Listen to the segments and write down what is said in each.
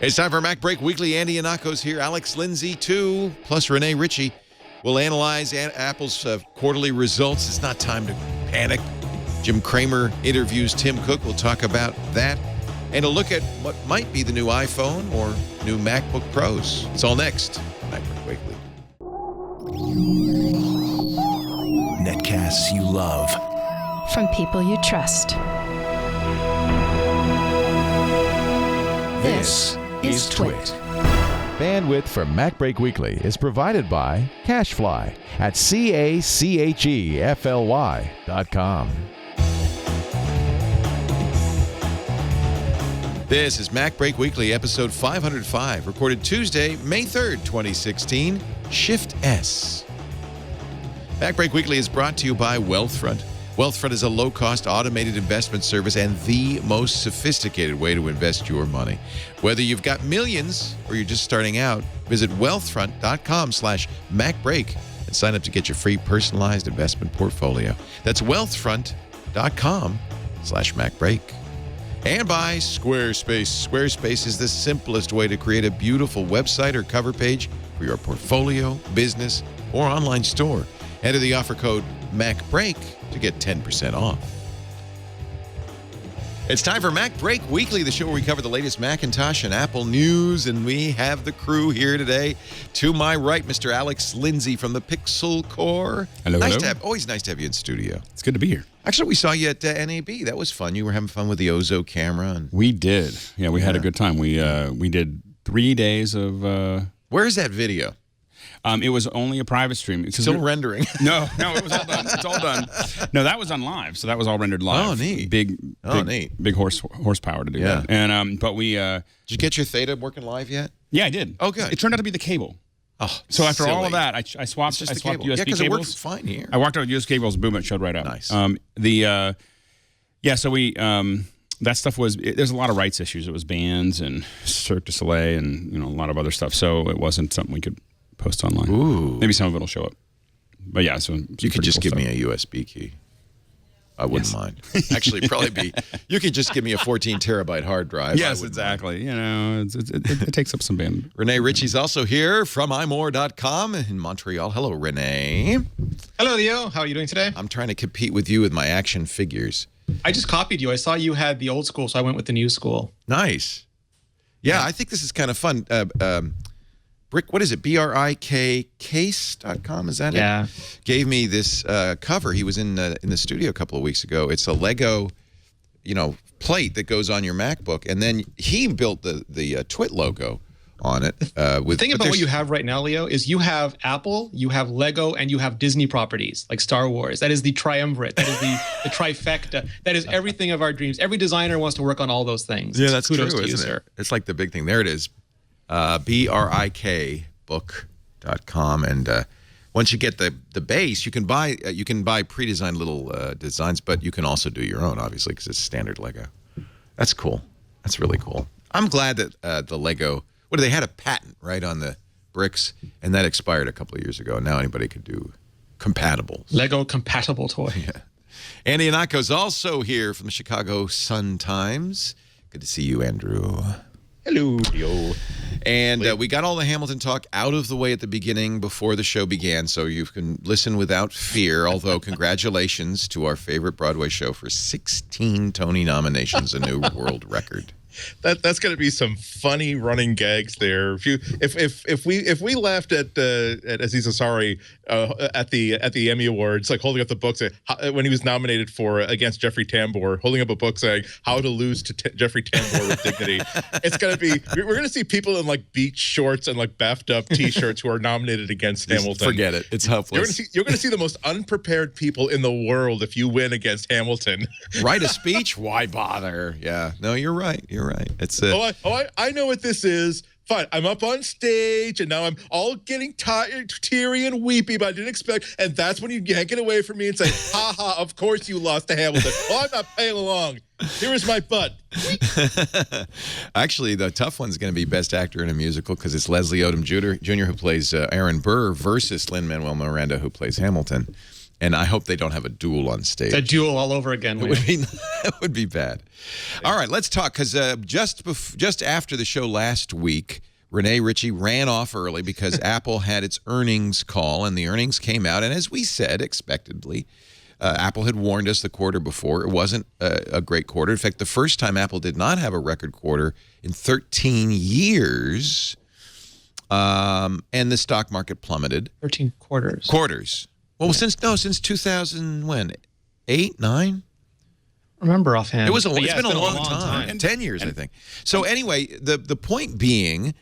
It's time for MacBreak Weekly. Andy Ihnatko's here. Alex Lindsay, too, plus Rene Ritchie. We'll analyze Apple's quarterly results. It's not time to panic. Jim Cramer interviews Tim Cook. We'll talk about that. And a look at what might be the new iPhone or new MacBook Pros. It's all next. MacBreak Weekly. Netcasts you love. From people you trust. This is Twit. Bandwidth for MacBreak Weekly is provided by CacheFly at CACHEFLY.com. This is MacBreak Weekly, episode 505, recorded Tuesday, May 3rd, 2016, Shift S. MacBreak Weekly is brought to you by Wealthfront. Wealthfront is a low-cost automated investment service and the most sophisticated way to invest your money. Whether you've got millions or you're just starting out, visit wealthfront.com/MacBreak and sign up to get your free personalized investment portfolio. That's wealthfront.com/MacBreak. And by Squarespace. Squarespace is the simplest way to create a beautiful website or cover page for your portfolio, business, or online store. Enter the offer code MacBreak to get 10% off. It's time for MacBreak Weekly, the show where we cover the latest Macintosh and Apple news, and we have the crew here today. To my right, Mr. Alex Lindsay from the Pixel Core. Hello, Always nice to have you in studio. It's good to be here. Actually, we saw you at NAB. That was fun. You were having fun with the Ozo camera. And We did. Yeah, we had a good time. We did 3 days of... Where is that video? It was only a private stream. Still rendering. No, it was all done. It's all done. No, that was on live, so that was all rendered live. Oh, neat. Big horsepower to do that. And but we. Did you get your Theta working live yet? Yeah, I did. Oh, good. It turned out to be the cable. Oh, so after all silly. of that, I swapped. It's just I the swapped cable. USB Yeah, because it cables. works fine here. I walked out with USB cables. Boom! It showed right up. Nice. So we. That stuff was. There's a lot of rights issues. It was bands and Cirque du Soleil and a lot of other stuff. So it wasn't something we could post online. Ooh. Maybe some of it will show up. But yeah, so you could just give me a USB key. I wouldn't mind. Actually, you could just give me a 14 terabyte hard drive. Yes, exactly. It takes up some bandwidth. Rene Ritchie's also here from imore.com in Montreal. Hello, Rene. Hello, Leo. How are you doing today? I'm trying to compete with you with my action figures. I just copied you. I saw you had the old school, so I went with the new school. Nice. Yeah, I think this is kind of fun. What is it? BRIK-case.com, is that it? Yeah. Gave me this cover. He was in the studio a couple of weeks ago. It's a Lego, plate that goes on your MacBook, and then he built the Twit logo on it. The thing about what you have right now, Leo, is you have Apple, you have Lego, and you have Disney properties like Star Wars. That is the triumvirate. That is the trifecta. That is everything of our dreams. Every designer wants to work on all those things. Yeah, that's Kudos true, to you, isn't it? sir. It's like the big thing. There it is. BRIKbook.com, and once you get the base, you can buy pre-designed little designs, but you can also do your own, obviously, because it's standard Lego. That's cool. That's really cool. I'm glad that the Lego, they had a patent right on the bricks, and that expired a couple of years ago. Now anybody could do compatible. Lego compatible toy. Yeah. Andy Ihnatko's also here from the Chicago Sun-Times. Good to see you, Andrew. Hello, Leo. And we got all the Hamilton talk out of the way at the beginning before the show began, so you can listen without fear, although congratulations to our favorite Broadway show for 16 Tony nominations, a new world record. That's going to be some funny running gags there. If we laughed at Aziz Ansari at the Emmy Awards, like holding up the book when he was nominated for against Jeffrey Tambor, holding up a book saying "How to Lose to Jeffrey Tambor with Dignity," it's going to be we're going to see people in like beach shorts and like baffed up T-shirts who are nominated against Hamilton. Forget it; it's hopeless. You're going to see the most unprepared people in the world if you win against Hamilton. Write a speech? Why bother? Yeah, no, you're right. You're right. It's I know what this is. Fine, I'm up on stage, and now I'm all getting tired, teary, and weepy, but I didn't expect, and that's when you yank it away from me and say, ha ha, of course you lost to Hamilton. Oh, I'm not playing along. Here is my butt. Actually, the tough one's going to be Best Actor in a Musical because it's Leslie Odom Jr. who plays Aaron Burr versus Lin-Manuel Miranda who plays Hamilton. And I hope they don't have a duel on stage. A duel all over again. That would be bad. All right, let's talk, because just after the show last week, Rene Ritchie ran off early because Apple had its earnings call, and the earnings came out. And as we said, expectedly, Apple had warned us the quarter before. It wasn't a great quarter. In fact, the first time Apple did not have a record quarter in 13 years, and the stock market plummeted. 13 quarters. Quarters. Well, since 2000, when? 8, 9? Remember offhand. It's been a long time. 10 years, I think. So anyway, the point being,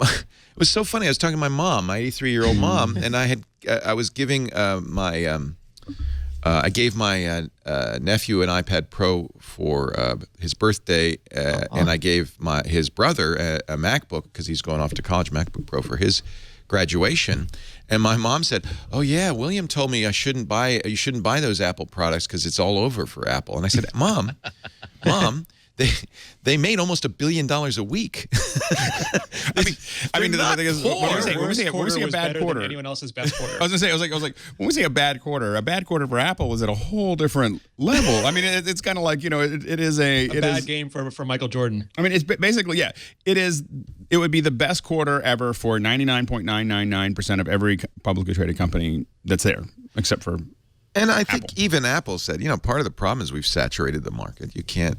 it was so funny. I was talking to my mom, my 83-year-old mom, and I was giving I gave my nephew an iPad Pro for his birthday, and I gave his brother a MacBook because he's going off to college, MacBook Pro for his graduation. And my mom said, "Oh yeah, William told me you shouldn't buy those Apple products because it's all over for Apple." And I said, "Mom, they made almost $1 billion a week." I mean, the thing is, when we say a bad quarter, anyone else's best quarter. I was gonna say, I was like, when we say a bad quarter for Apple was at a whole different level. I mean, it's kind of like, it is a bad game for Michael Jordan. I mean, it's basically, it would be the best quarter ever for 99.999% of every publicly traded company that's there, except for. And I think even Apple said, part of the problem is we've saturated the market. You can't,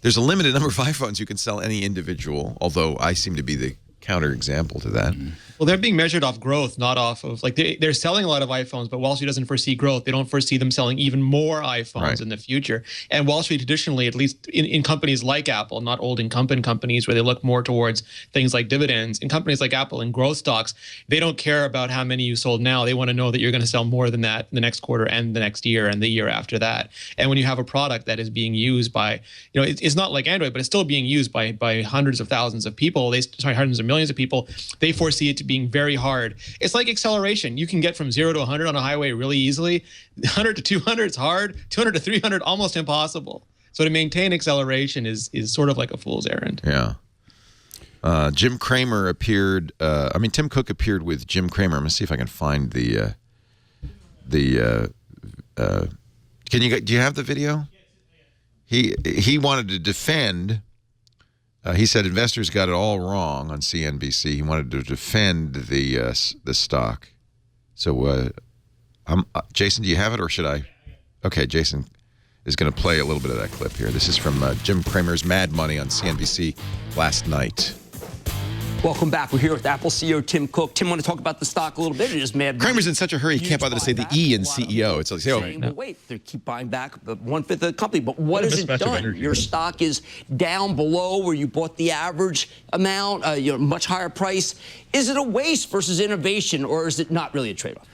there's a limited number of iPhones you can sell any individual, although I seem to be the counterexample to that. Well, they're being measured off growth, not off of, like, they're selling a lot of iPhones, but Wall Street doesn't foresee growth. They don't foresee them selling even more iPhones in the future. And Wall Street traditionally, at least in companies like Apple, not old incumbent companies where they look more towards things like dividends, in companies like Apple and growth stocks, they don't care about how many you sold now. They want to know that you're going to sell more than that in the next quarter and the next year and the year after that. And when you have a product that is being used by, it's not like Android, but it's still being used by hundreds of thousands of people, hundreds of millions of people, they foresee it to being very hard. It's like acceleration. You can get from 0 to 100 on a highway really easily. 100 to 200 is hard. 200 to 300 almost impossible. So to maintain acceleration is sort of like a fool's errand. Yeah. Jim Cramer appeared. Tim Cook appeared with Jim Cramer. I'm gonna see if I can find the. Do you have the video? He wanted to defend. He said investors got it all wrong on CNBC. He wanted to defend the stock. So, Jason, do you have it, or should I? Okay, Jason is going to play a little bit of that clip here. This is from Jim Cramer's Mad Money on CNBC last night. Welcome back. We're here with Apple CEO Tim Cook. Tim, want to talk about the stock a little bit? It is mad. Cramer's in such a hurry, he can't bother to say the E in CEO. It's like, well, wait, they keep buying back 1/5 of the company. But what has it done? Your stock is down below where you bought the average amount, much higher price. Is it a waste versus innovation, or is it not really a trade-off?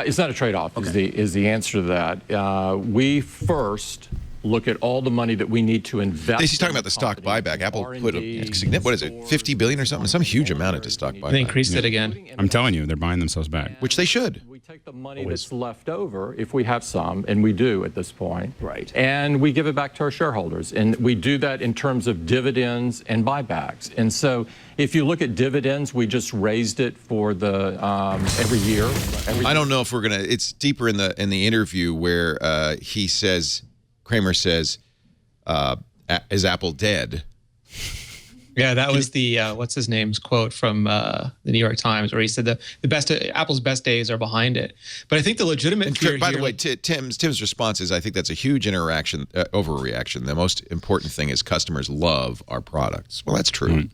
It's not a trade-off, is the answer to that. We first look at all the money that we need to invest. He's talking about the stock buyback. Apple put what is it, $50 billion or something? Some huge amount into stock buyback. They increased it again. I'm telling you, they're buying themselves back. Which they should. We take the money that's left over, if we have some, and we do at this point, and we give it back to our shareholders. And we do that in terms of dividends and buybacks. And so if you look at dividends, we just raised it for the every year. I don't know if we're going to, it's deeper in the interview where Cramer says, is Apple dead? Yeah, that was the what's his name's quote from the New York Times, where he said Apple's best days are behind it. But I think the legitimate fear by the way, Tim's response is, I think that's a huge overreaction. The most important thing is customers love our products. Well, that's true. Mm-hmm.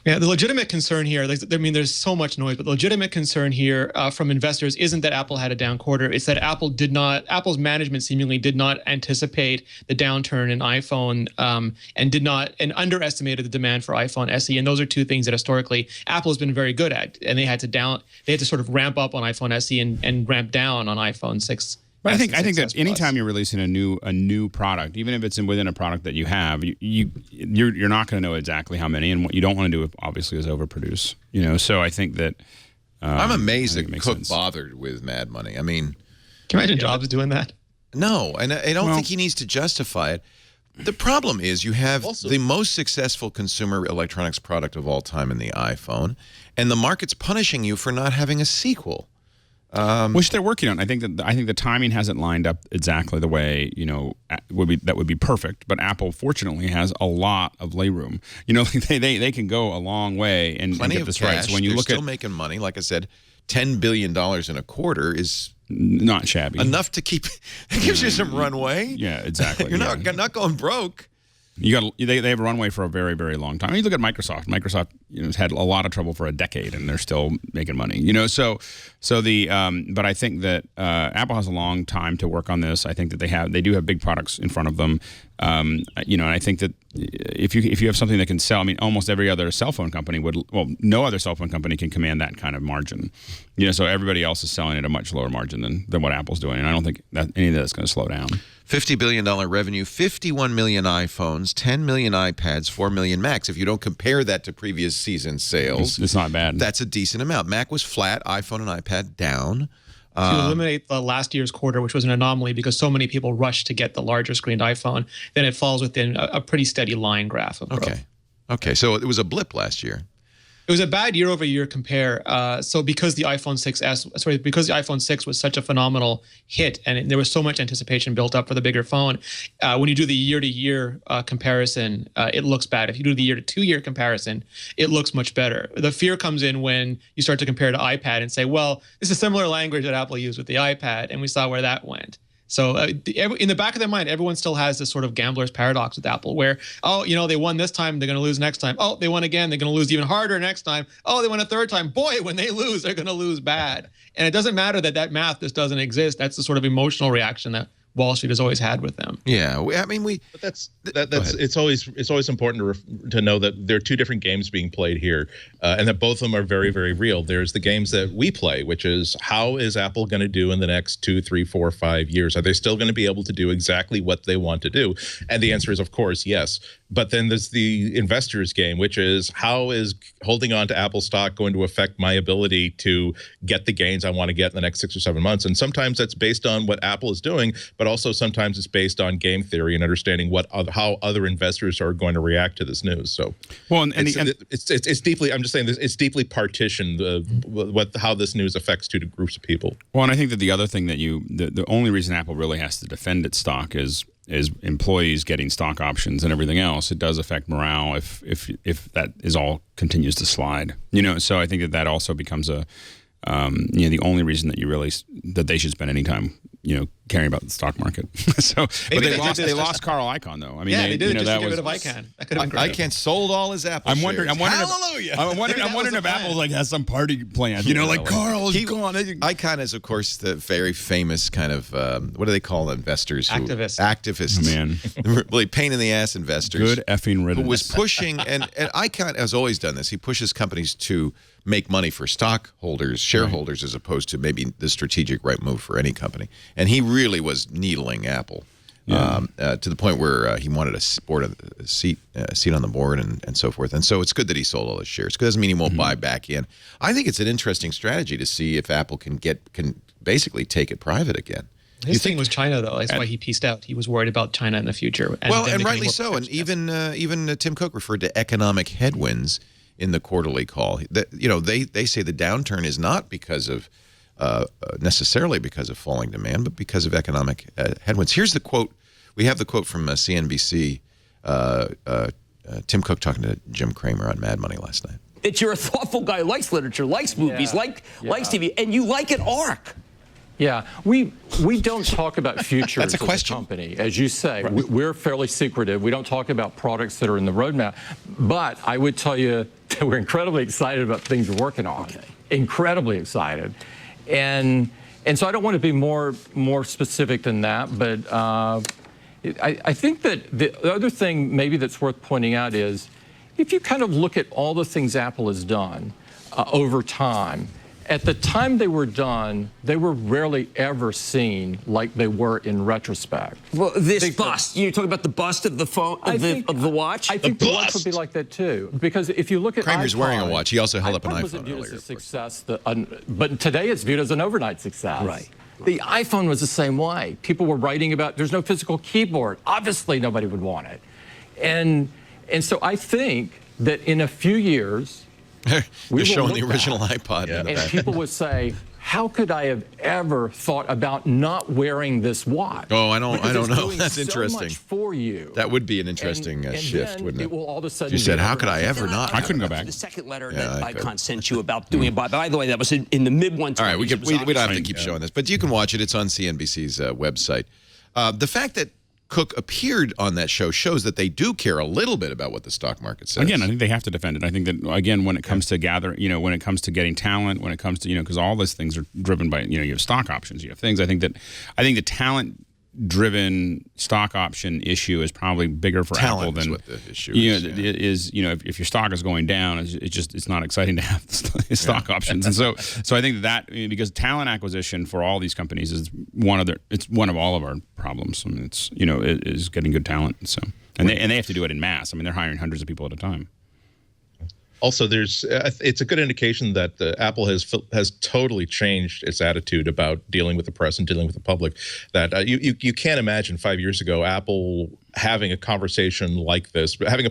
Yeah, the legitimate concern here, there's so much noise, but the legitimate concern here from investors isn't that Apple had a down quarter. It's that Apple's management seemingly did not anticipate the downturn in iPhone and underestimated the demand for iPhone SE. And those are two things that historically Apple has been very good at. And they had to sort of ramp up on iPhone SE and ramp down on iPhone 6. But I think that anytime you're releasing a new product, even if it's within a product that you have, you're not going to know exactly how many, and what you don't want to do obviously is overproduce. So I think that I'm amazed that Cook bothered with Mad Money. I mean, can you imagine Jobs doing that? No, and I don't think he needs to justify it. The problem is you have the most successful consumer electronics product of all time in the iPhone, and the market's punishing you for not having a sequel. Which they're working on. I think the timing hasn't lined up exactly the way that would be perfect. But Apple, fortunately, has a lot of layroom. They can go a long way and get this right. So when you look still making money, like I said, $10 billion in a quarter is not shabby. Enough to keep. It gives you some runway. Yeah, exactly. You're not going broke. They have a runway for a very, very long time. I mean, you look at Microsoft. Microsoft has had a lot of trouble for a decade, and they're still making money. But I think that Apple has a long time to work on this. I think that they do have big products in front of them. And I think that if you have something that can sell, I mean, almost every other cell phone company no other cell phone company can command that kind of margin. So everybody else is selling at a much lower margin than what Apple's doing, and I don't think that any of that is going to slow down. $50 billion revenue, 51 million iPhones, 10 million iPads, 4 million Macs. If you don't compare that to previous season sales, it's not bad. That's a decent amount. Mac was flat, iPhone and iPad down. To eliminate the last year's quarter, which was an anomaly because so many people rushed to get the larger screened iPhone, then it falls within a pretty steady line graph of growth. Okay, so it was a blip last year. It was a bad year-over-year compare. So because the iPhone 6 was such a phenomenal hit and there was so much anticipation built up for the bigger phone, when you do the year-to-year comparison, it looks bad. If you do the year-to-two-year comparison, it looks much better. The fear comes in when you start to compare to iPad and say, well, this is similar language that Apple used with the iPad, and we saw where that went. So in the back of their mind, everyone still has this sort of gambler's paradox with Apple where, they won this time, they're going to lose next time. Oh, they won again, they're going to lose even harder next time. Oh, they won a third time. Boy, when they lose, they're going to lose bad. And it doesn't matter that math just doesn't exist. That's the sort of emotional reaction that Wall Street has always had with them. Yeah, But that's it's always important to know that there are two different games being played here, and that both of them are very, very real. There's the games that we play, which is how is Apple going to do in the next 2, 3, 4, 5 years? Are they still going to be able to do exactly what they want to do? And the answer is, of course, yes. But then there's the investors game, which is how is holding on to Apple stock going to affect my ability to get the gains I want to get in the next 6 or 7 months? And sometimes that's based on what Apple is doing, but also sometimes it's based on game theory and understanding how other investors are going to react to this news. So, it's deeply. I'm just saying this. It's deeply partitioned how this news affects two groups of people. Well, and I think that the other thing that the only reason Apple really has to defend its stock is employees getting stock options and everything else. It does affect morale if that is all continues to slide. So I think that also becomes the only reason that they should spend any time caring about the stock market. But they lost Carl Icahn though. I mean, they did just get rid of Icahn. That could have been great. Icahn sold all his Apple shares. Hallelujah! I'm wondering if Apple has some party planned. Carl is gone. Icahn is, of course, the very famous kind of what do they call investors? Activists. Oh, man, really pain in the ass investors. Good effing riddance. Who was pushing and Icahn has always done this. He pushes companies to make money for stockholders, shareholders, as opposed to maybe the strategic right move for any company. And he really was needling Apple to the point where he wanted a seat on the board and so forth. And so it's good that he sold all his shares. It doesn't mean he won't buy back in. I think it's an interesting strategy to see if Apple can basically take it private again. His thing was China, though. That's why he pieced out. He was worried about China in the future. And rightly so. And even Tim Cook referred to economic headwinds in the quarterly call. They say the downturn is not because of necessarily because of falling demand, but because of economic headwinds. Here's the quote. We have the quote from CNBC. Tim Cook talking to Jim Cramer on Mad Money last night. That you're a thoughtful guy, likes literature, likes movies, likes TV, and you like an arc. Yeah, we don't talk about futures That's a question. As a company. As you say, we're fairly secretive. We don't talk about products that are in the roadmap. But I would tell you that we're incredibly excited about things we're working on. Okay. Incredibly excited. And so I don't want to be more specific than that. But I think that the other thing maybe that's worth pointing out is if you kind of look at all the things Apple has done over time, at the time they were done, they were rarely ever seen like they were in retrospect. Well, bust. You're talking about the bust of the phone, of the watch? I think the watch would be like that too. Because if you look at Kramer's iPod, wearing a watch. He also held up an iPhone wasn't viewed earlier. As a success, but today it's viewed as an overnight success. Right. The iPhone was the same way. People were writing about there's no physical keyboard. Obviously nobody would want it. And so I think that in a few years, They're showing the original iPod. And people would say, how could I have ever thought about not wearing this watch? Oh, I don't know. That's so interesting. Much for you. That would be an interesting and shift, then wouldn't it? It will all of a sudden You said, how could I ever not? I couldn't go back. The second letter that Icon sent you about doing it. By the way, that was in the mid-120s. All right, we don't have to keep showing this, but you can watch it. It's on CNBC's website. The fact that Cook appeared on that show shows that they do care a little bit about what the stock market says. Again, I think they have to defend it. I think that, again, when it comes to when it comes to getting talent, when it comes to, because all those things are driven by, you have stock options, you have things. I think the talent-driven stock option issue is probably bigger for Apple than what the issue is. If your stock is going down, it's not exciting to have stock options. And so I think that because talent acquisition for all these companies is one of all of our problems. I mean, it's is getting good talent. So and they have to do it in mass. I mean, they're hiring hundreds of people at a time. Also, it's a good indication that Apple has totally changed its attitude about dealing with the press and dealing with the public. That you can't imagine 5 years ago Apple having a conversation like this, having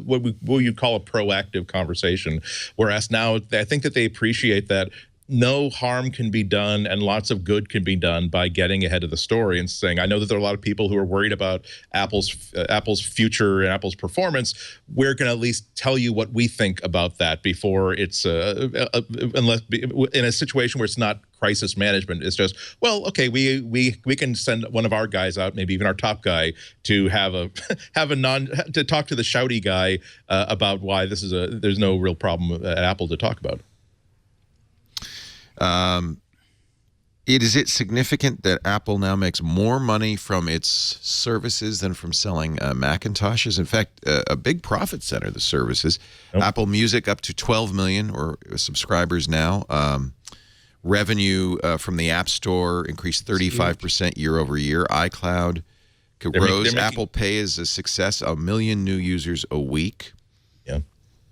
what you'd call a proactive conversation. Whereas now, I think that they appreciate that no harm can be done and lots of good can be done by getting ahead of the story and saying, I know that there are a lot of people who are worried about Apple's future and Apple's performance. We're going to at least tell you what we think about that before it's unless in a situation where it's not crisis management. It's just, well, okay, we can send one of our guys out, maybe even our top guy, to to talk to the shouty guy about why there's no real problem at Apple to talk about. Is it significant that Apple now makes more money from its services than from selling Macintoshes? In fact, a big profit center, the services. Nope. Apple Music up to 12 million or subscribers now. Revenue from the App Store increased 35% year over year. iCloud rose. Apple Pay is a success. 1 million new users a week. Yeah.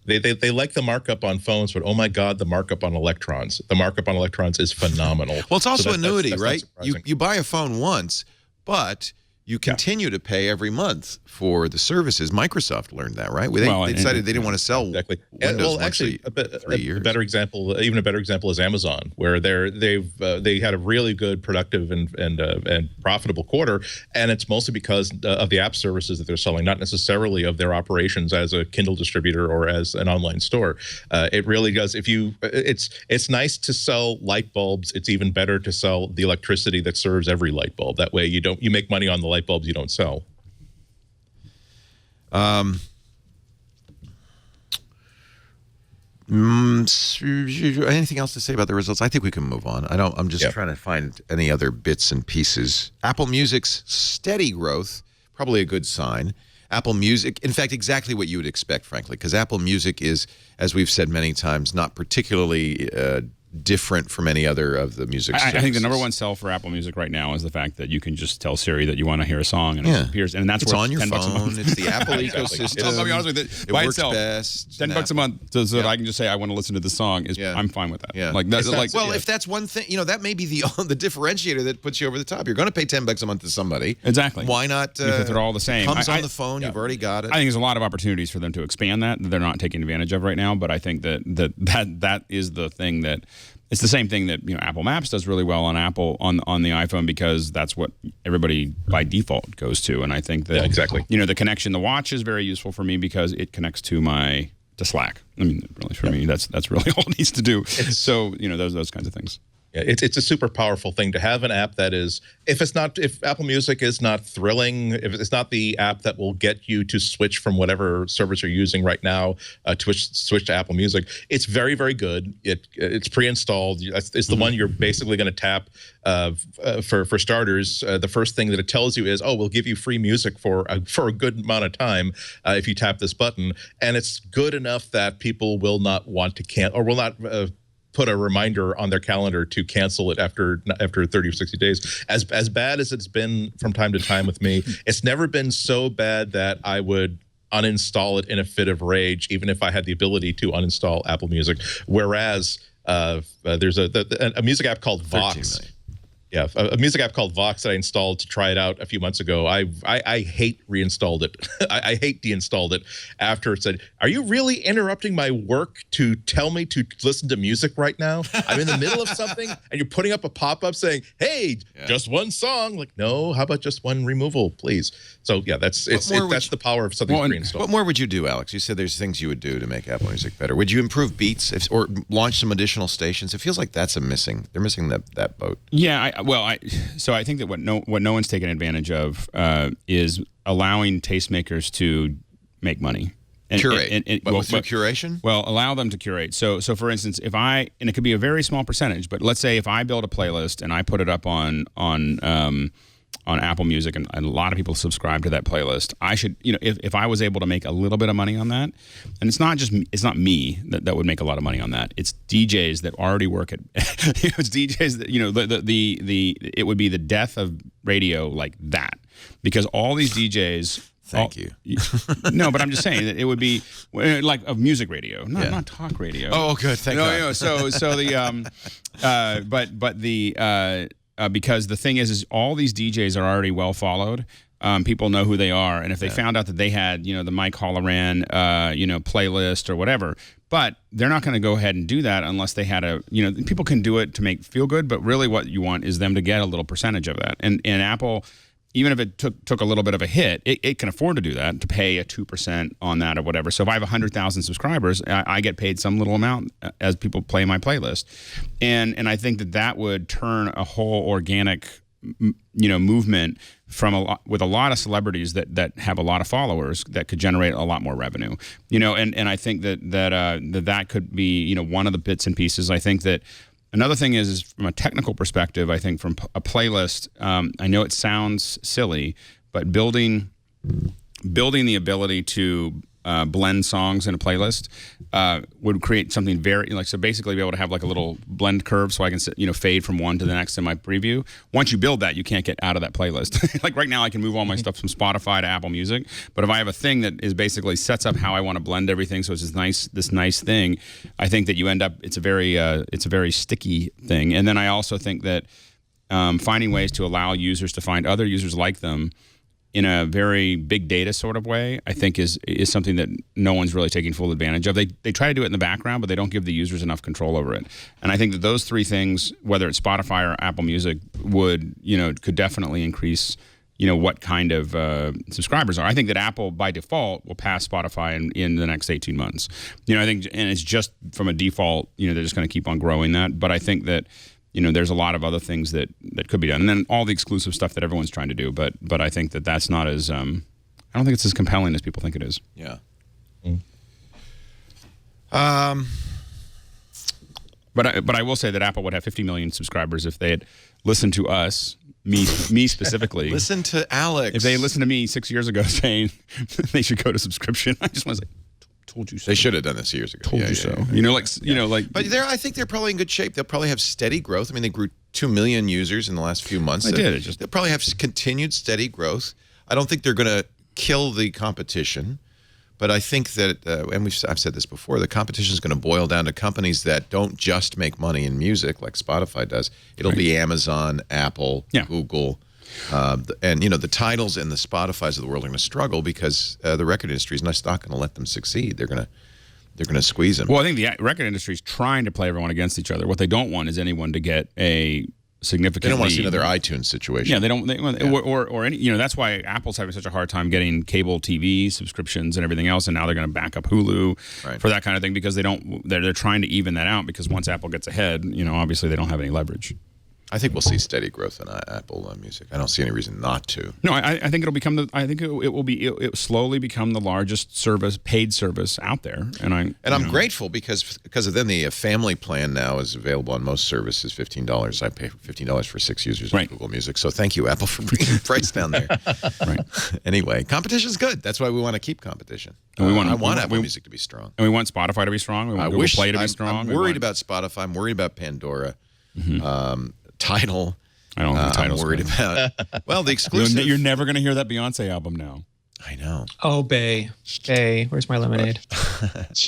They like the markup on phones, but oh my God, the markup on electrons. The markup on electrons is phenomenal. Well, it's also annuity, right? You buy a phone once, but you continue to pay every month for the services. Microsoft learned that, right? They decided they didn't want to sell Windows actually, a better example is Amazon, where they had a really good, productive, and profitable quarter, and it's mostly because of the app services that they're selling, not necessarily of their operations as a Kindle distributor or as an online store. It really does. It's nice to sell light bulbs. It's even better to sell the electricity that serves every light bulb. That way, you make money on the light bulbs you don't sell. Anything else to say about the results? I think we can move on. I'm just trying to find any other bits and pieces. Apple Music's steady growth, probably a good sign. Apple Music, in fact, exactly what you would expect, frankly, because Apple Music is, as we've said many times, not particularly different from any other of the music services. I think the number one sell for Apple Music right now is the fact that you can just tell Siri that you want to hear a song and it appears, and that's it's worth on your $10 phone. a month. It's the Apple ecosystem. I'll be honest with you, it by works itself, best. $10 a month so that I can just say I want to listen to this song. I'm fine with that. Yeah. If that's one thing, that may be the differentiator that puts you over the top. You're going to pay $10 a month to somebody. Exactly. Why not? Because they're all the same. Comes on the phone. You've already got it. I think there's a lot of opportunities for them to expand that they're not taking advantage of right now. But I think that is the thing that. It's the same thing that Apple Maps does really well on Apple on the iPhone, because that's what everybody by default goes to. And I think that exactly. The connection, the watch is very useful for me because it connects to Slack. I mean, really for me, that's really all it needs to do. So those kinds of things. Yeah, it's a super powerful thing to have an app that is, if Apple Music is not thrilling, if it's not the app that will get you to switch from whatever service you're using right now to switch to Apple Music, it's very, very good. It's pre-installed. It's the one you're basically going to tap for starters. The first thing that it tells you is, we'll give you free music for a good amount of time if you tap this button, and it's good enough that people will not want to cancel or will not put a reminder on their calendar to cancel it after 30 or 60 days. As bad as it's been from time to time with me, it's never been so bad that I would uninstall it in a fit of rage, even if I had the ability to uninstall Apple Music. Whereas there's a music app called Vox. Yeah, a music app called Vox that I installed to try it out a few months ago. I hate reinstalled it. I hate deinstalled it after it said, "Are you really interrupting my work to tell me to listen to music right now? I'm in the middle of something, and you're putting up a pop-up saying, hey, just one song." Like, no, how about just one removal, please? So yeah, that's the power of something pre-installed. What more would you do, Alex? You said there's things you would do to make Apple Music better. Would you improve Beats or launch some additional stations? It feels like that's they're missing that boat. Yeah, so I think that what no one's taken advantage of is allowing tastemakers to make money. Curate, through curation? Well, allow them to curate. So for instance, and it could be a very small percentage, but let's say if I build a playlist and I put it up on Apple Music, and a lot of people subscribe to that playlist, I should, if I was able to make a little bit of money on that, and it's not me that would make a lot of money on that. It's DJs that already work at, it's DJs that, it would be the death of radio like that, because all these DJs. Thank you. No, but I'm just saying that it would be like of music radio, not talk radio. Oh, good. Thank God. Because the thing is all these DJs are already well followed. People know who they are, and if they found out that they had, the Mike Halloran, playlist or whatever, but they're not going to go ahead and do that unless they had people can do it to feel good, but really what you want is them to get a little percentage of that. And Apple, even if it took a little bit of a hit, it can afford to do that, to pay a 2% on that or whatever. So if I have 100,000 subscribers, I get paid some little amount as people play my playlist. And I think that would turn a whole organic, movement with a lot of celebrities that have a lot of followers that could generate a lot more revenue. And I think that could be, one of the bits and pieces. I think that another thing is from a technical perspective, I think from a playlist, I know it sounds silly, but building the ability to blend songs in a playlist would create something very, so basically be able to have like a little blend curve so I can fade from one to the next in my preview. Once you build that, you can't get out of that playlist. Like right now I can move all my stuff from Spotify to Apple Music, but if I have a thing that is basically sets up how I want to blend everything, so it's this nice thing, I think that you end up, it's a very sticky thing. And then I also think that finding ways to allow users to find other users like them in a very big data sort of way, I think is something that no one's really taking full advantage of. They try to do it in the background, but they don't give the users enough control over it. And I think that those three things, whether it's Spotify or Apple Music, could definitely increase, what kind of subscribers are. I think that Apple by default will pass Spotify in the next 18 months. I think, and it's just from a default, they're just going to keep on growing that. But I think that there's a lot of other things that could be done, and then all the exclusive stuff that everyone's trying to do. But I think that's not as I don't think it's as compelling as people think it is. Yeah. But I will say that Apple would have 50 million subscribers if they had listened to us, me specifically. Listen to Alex. If they listened to me 6 years ago saying they should go to subscription, I just want to say, told you so. They should have done this years ago. Told you so. But I think they're probably in good shape. They'll probably have steady growth. I mean, they grew 2 million users in the last few months. They'll probably have continued steady growth. I don't think they're going to kill the competition, but I think that, and I've said this before, the competition is going to boil down to companies that don't just make money in music like Spotify does. It'll be Amazon, Apple, Google. And the titles and the Spotifys of the world are going to struggle because the record industry is not going to let them succeed. They're going to squeeze them. Well, I think the record industry is trying to play everyone against each other. What they don't want is anyone to get a significant. They don't want to see another iTunes situation. Yeah, they don't. Or any. That's why Apple's having such a hard time getting cable TV subscriptions and everything else, and now they're going to back up Hulu for that kind of thing because they don't. They're trying to even that out because once Apple gets ahead, obviously they don't have any leverage. I think we'll see steady growth in Apple Music. I don't see any reason not to. No, I think it'll become it will slowly become the largest paid service out there. And I'm grateful because of then the family plan now is available on most services, $15. I pay $15 for 6 users of Google Music. So thank you, Apple, for bringing the price down there. Anyway, competition's good. That's why we want to keep competition. And I want Apple Music to be strong. And we want Spotify to be strong. We want Google Play to be strong. I'm worried about Spotify. I'm worried about Pandora. Tidal. I don't think Tidal's I'm worried about. Well, the exclusive. You're never going to hear that Beyonce album now. I know. Oh, Bay, where's my lemonade?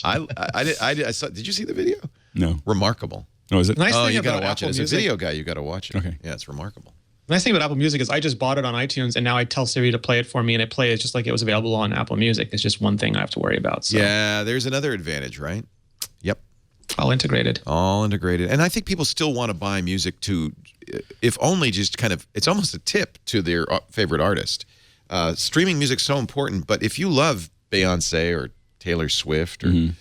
I saw. Did you see the video? No. Remarkable. Oh, is it? Nice thing you about got to watch Apple it. As Music, a video guy, you got to watch it. Okay. Yeah, it's remarkable. the nice thing about Apple Music is I just bought it on iTunes, and now I tell Siri to play it for me, and it plays just like it was available on Apple Music. It's just one thing I have to worry about. So. Yeah, there's another advantage, right? Yep. All integrated. All integrated. And I think people still want to buy music to, if only just kind of, it's almost a tip to their favorite artist. Streaming music's so important, but if you love Beyonce or Taylor Swift or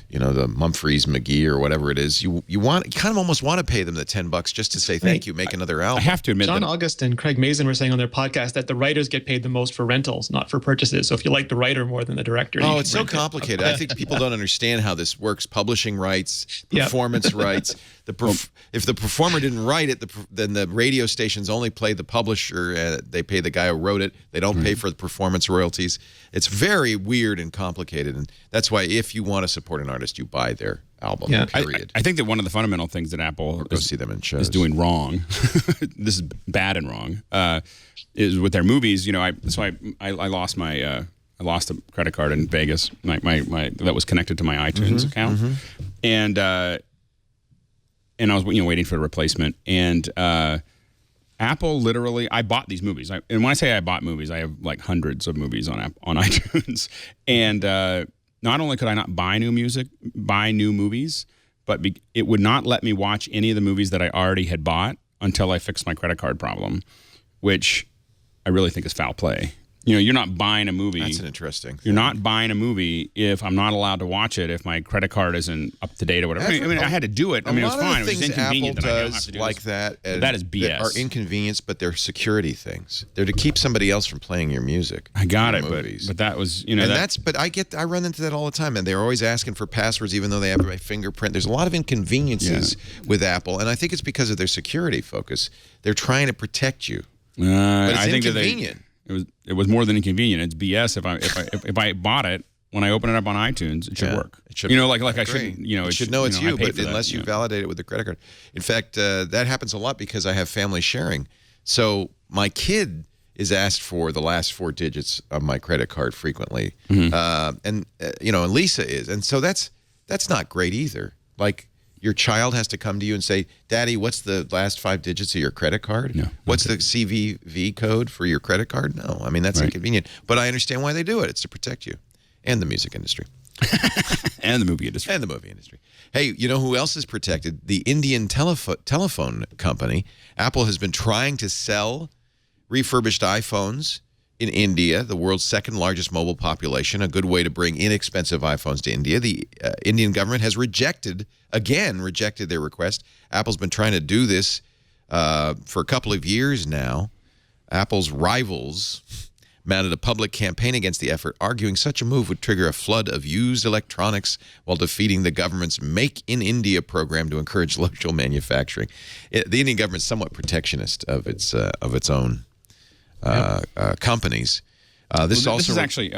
you know, the Mumfrees McGee or whatever it is, you kind of almost want to pay them the $10 just to say thank you, make another album. I have to admit John that August and Craig Mazin were saying on their podcast that the writers get paid the most for rentals, not for purchases. So if you like the writer more than the director, oh, it's so complicated. I think people don't understand how this works. Publishing rights, performance rights. If the performer didn't write it, then the radio stations only play the publisher. They pay the guy who wrote it. They don't pay for the performance royalties. It's very weird and complicated, and that's why if you want to support an artist, you buy their album. Yeah. Period. I think that one of the fundamental things that Apple see them in shows. is doing wrong, this is bad and wrong, is with their movies. You know, I lost my I lost a credit card in Vegas. My that was connected to my iTunes account, and I was waiting for a replacement, and Apple literally, I bought these movies. And when I say I bought movies, I have like hundreds of movies on iTunes, and not only could I not buy new movies, but it would not let me watch any of the movies that I already had bought until I fixed my credit card problem, which I really think is foul play. You know, you're not buying a movie. That's an interesting thing. You're not buying a movie if I'm not allowed to watch it if my credit card isn't up to date or whatever. I mean, I had to do it. I mean, it was fine. It was inconvenient Apple that I don't have to does do like this. that is BS. Are inconvenience, but they're security things. They're to keep somebody else from playing your music. I got it, movies. but that was, you know, and but I run into that all the time, and they're always asking for passwords even though they have my fingerprint. There's a lot of inconveniences with Apple, and I think it's because of their security focus. They're trying to protect you, but it's inconvenient. It was more than inconvenient. It's BS. If I bought it when I open it up on iTunes, it should work. It should, like I shouldn't. You know, it should know it's you, but unless you that, validate it with the credit card. In fact, that happens a lot because I have family sharing. So my kid is asked for the last 4 digits of my credit card frequently, and Lisa is, and so that's not great either. Like, your child has to come to you and say, Daddy, what's the last 5 digits of your credit card? No. What's the CVV code for your credit card? No. I mean, that's inconvenient. But I understand why they do it. It's to protect you and the music industry. and the movie industry. And the movie industry. Hey, you know who else is protected? The Indian telephone company. Apple has been trying to sell refurbished iPhones in India, the world's second largest mobile population, a good way to bring inexpensive iPhones to India. The Indian government has rejected their request. Apple's been trying to do this for a couple of years now. Apple's rivals mounted a public campaign against the effort, arguing such a move would trigger a flood of used electronics while defeating the government's Make in India program to encourage local manufacturing. The Indian government's somewhat protectionist of its own companies. This is actually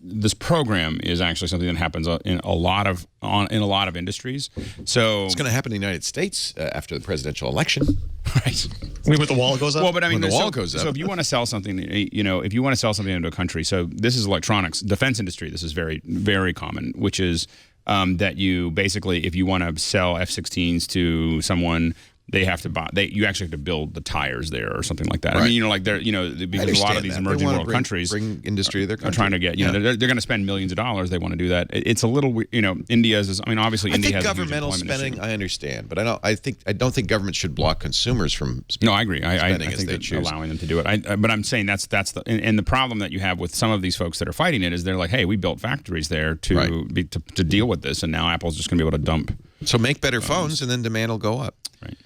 this program is actually something that happens in a lot of industries. So it's going to happen in the United States after the presidential election, right? I mean, when the wall goes up. Well, but I mean, when the wall goes up. So if you want to sell something, if you want to sell something into a country, so this is electronics, defense industry. This is very, very common, which is that you basically, if you want to sell F-16s to someone, they have to buy. You actually have to build the tires there or something like that. Right. I mean, because a lot of these emerging world countries bring industry to their country. Are trying to get, they're going to spend millions of dollars. They want to do that. It's a little, India's is. I mean, obviously, India has governmental spending. I understand, but I don't think government should block consumers from. No, I agree. I think they choose. Allowing them to do it. But I'm saying that's and the problem that you have with some of these folks that are fighting it is they're like, hey, we built factories there to deal with this, and now Apple's just going to be able to dump. So make better phones, and then demand will go up. Right.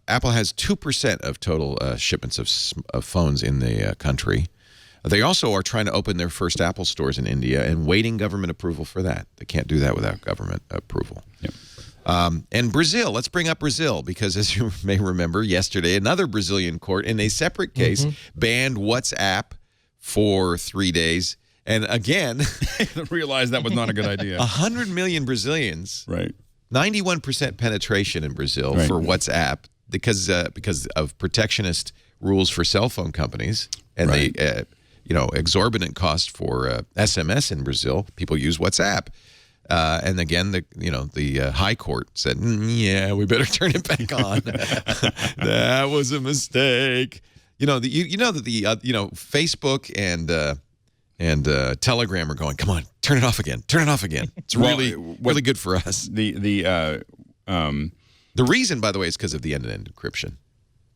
Apple has 2% of total shipments of phones in the country. They also are trying to open their first Apple stores in India and waiting government approval for that. They can't do that without government approval. Yep. And Brazil, let's bring up Brazil, because as you may remember, yesterday, another Brazilian court in a separate case banned WhatsApp for 3 days. And again, realized that was not a good idea. 100 million Brazilians. Right. 91% penetration in Brazil for WhatsApp because of protectionist rules for cell phone companies and the exorbitant cost for SMS in Brazil. People use WhatsApp. And again, the High Court said, yeah, we better turn it back on. That was a mistake. Facebook and Telegram are going, come on, turn it off again. Turn it off again. It's really good for us. The reason, by the way, is because of the end-to-end encryption.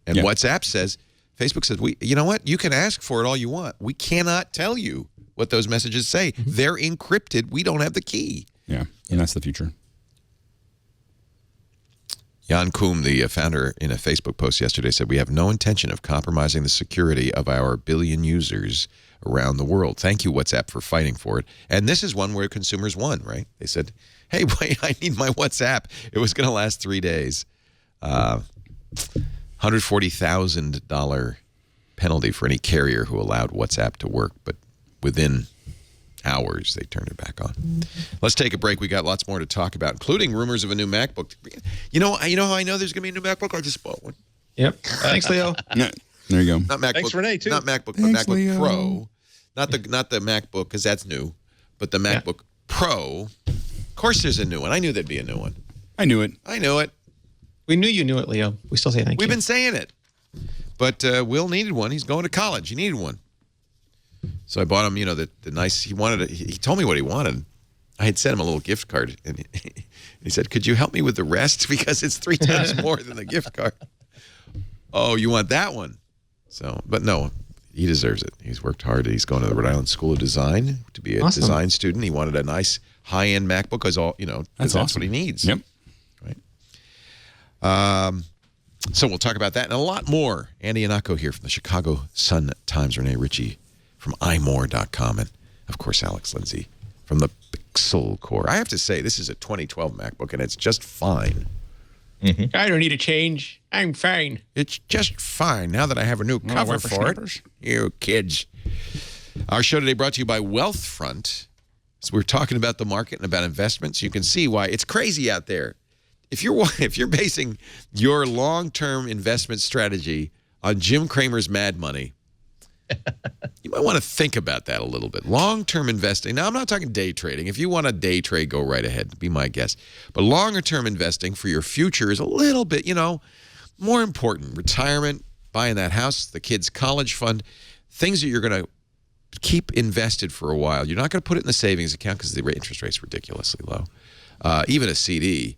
And WhatsApp says, Facebook says, you know what? You can ask for it all you want. We cannot tell you what those messages say. They're encrypted. We don't have the key. Yeah, and that's the future. Jan Koum, the founder, in a Facebook post yesterday said, we have no intention of compromising the security of our billion users around the world. Thank you, WhatsApp, for fighting for it. And this is one where consumers won, right? They said, hey, wait, I need my WhatsApp. It was going to last 3 days. $140,000 penalty for any carrier who allowed WhatsApp to work, but within hours they turned it back on. Let's take a break. We got lots more to talk about, including rumors of a new MacBook. You know how I know there's going to be a new MacBook? I just bought one. Yep. Thanks, Leo. Yeah, there you go. Not MacBook. Thanks, Rene, too. Not MacBook, Thanks, but MacBook Leo. Pro. Not the MacBook, because that's new, but the MacBook Pro. Of course there's a new one. I knew there'd be a new one. I knew it. I knew it. We knew you knew it, Leo. We still say thank you. We've been saying it. But Will needed one. He's going to college. He needed one. So I bought him, the nice, he told me what he wanted. I had sent him a little gift card, and he said, could you help me with the rest? Because it's 3 times more than the gift card. Oh, you want that one? So, but no, he deserves it. He's worked hard. He's going to the Rhode Island School of Design to be a design student. He wanted a nice high-end MacBook because that's what he needs. Yep. Right. So we'll talk about that and a lot more. Andy Ihnatko here from the Chicago Sun-Times, Rene Ritchie from imore.com, and, of course, Alex Lindsay from the Pixel Core. I have to say, this is a 2012 MacBook, and it's just fine. I don't need a change. I'm fine. It's just fine now that I have a new cover for it. You kids. Our show today brought to you by Wealthfront. So we're talking about the market and about investments. You can see why it's crazy out there. If you're basing your long-term investment strategy on Jim Cramer's Mad Money, you might want to think about that a little bit. Long-term investing. Now, I'm not talking day trading. If you want to day trade, go right ahead. Be my guest. But longer-term investing for your future is a little bit, more important. Retirement, buying that house, the kids' college fund, things that you're going to keep invested for a while. You're not going to put it in the savings account because the interest rate's ridiculously low. Even a CD.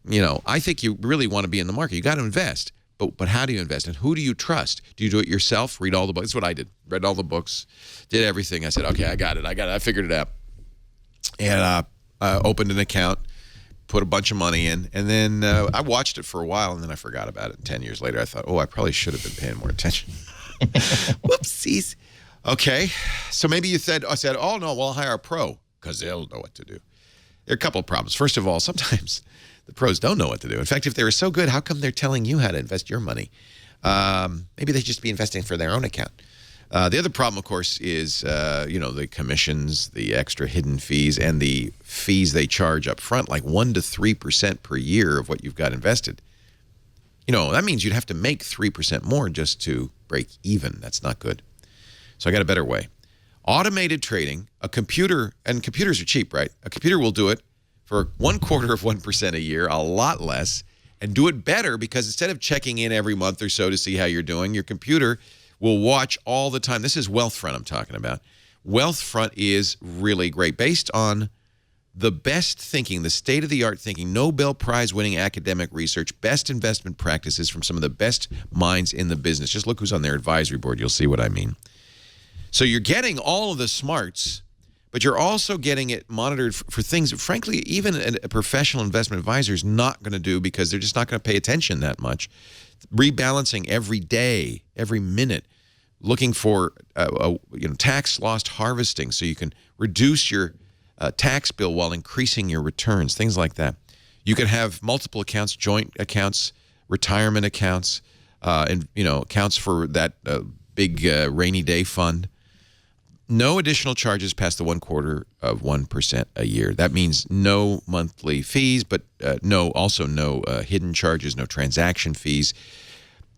I think you really want to be in the market. You got to invest. But how do you invest? And who do you trust? Do you do it yourself? Read all the books? That's what I did. Read all the books. Did everything. I said, okay, I got it. I figured it out. And opened an account, put a bunch of money in, and then I watched it for a while, and then I forgot about it. And 10 years later, I thought, I probably should have been paying more attention. Whoopsies. Okay. So maybe I said, oh, no, I'll hire a pro because they'll know what to do. There are a couple of problems. First of all, sometimes the pros don't know what to do. In fact, if they were so good, how come they're telling you how to invest your money? Maybe they should just be investing for their own account. The other problem, of course, is, the commissions, the extra hidden fees, and the fees they charge up front, like 1% to 3% per year of what you've got invested. That means you'd have to make 3% more just to break even. That's not good. So I got a better way. Automated trading, a computer, and computers are cheap, right? A computer will do it for 0.25% a year, a lot less, and do it better because instead of checking in every month or so to see how you're doing, your computer will watch all the time. This is Wealthfront I'm talking about. Wealthfront is really great. Based on the best thinking, the state-of-the-art thinking, Nobel Prize-winning academic research, best investment practices from some of the best minds in the business. Just look who's on their advisory board. You'll see what I mean. So you're getting all of the smarts, but you're also getting it monitored for things that, frankly, even a professional investment advisor is not going to do because they're just not going to pay attention that much. Rebalancing every day, every minute, looking for tax loss harvesting so you can reduce your tax bill while increasing your returns, things like that. You can have multiple accounts, joint accounts, retirement accounts, and accounts for that big rainy day fund. No additional charges past the 0.25% a year. That means no monthly fees, but no hidden charges, no transaction fees.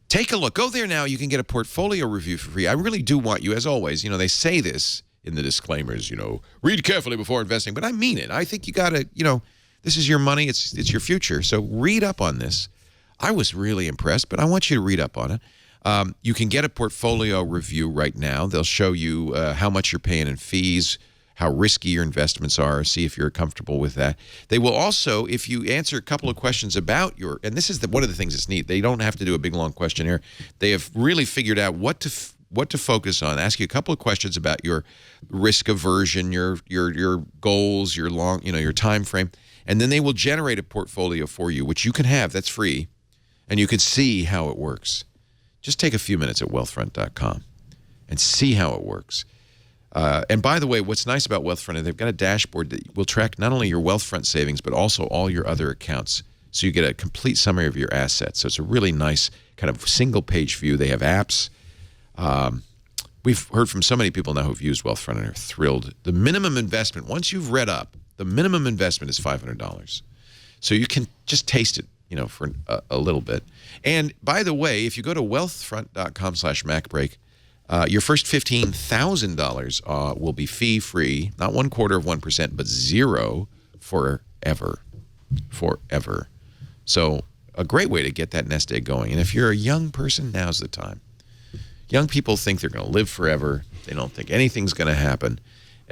Take a look. Go there now. You can get a portfolio review for free. I really do want you, as always, they say this in the disclaimers, read carefully before investing. But I mean it. I think you got to, this is your money. It's your future. So read up on this. I was really impressed, but I want you to read up on it. You can get a portfolio review right now. They'll show you how much you're paying in fees, how risky your investments are, see if you're comfortable with that. They will also, if you answer a couple of questions about and this is one of the things that's neat, they don't have to do a big, long questionnaire. They have really figured out what to focus on, ask you a couple of questions about your risk aversion, your goals, your time frame, and then they will generate a portfolio for you, which you can have, that's free, and you can see how it works. Just take a few minutes at wealthfront.com and see how it works. And by the way, what's nice about Wealthfront is they've got a dashboard that will track not only your Wealthfront savings, but also all your other accounts. So you get a complete summary of your assets. So it's a really nice kind of single-page view. They have apps. We've heard from so many people now who've used Wealthfront and are thrilled. The minimum investment, once you've read up, the minimum investment is $500. So you can just taste it, for a little bit. And by the way, if you go to wealthfront.com/MacBreak, your first $15,000 will be fee-free, not 0.25%, but 0 forever. Forever. So a great way to get that nest egg going. And if you're a young person, now's the time. Young people think they're going to live forever. They don't think anything's going to happen.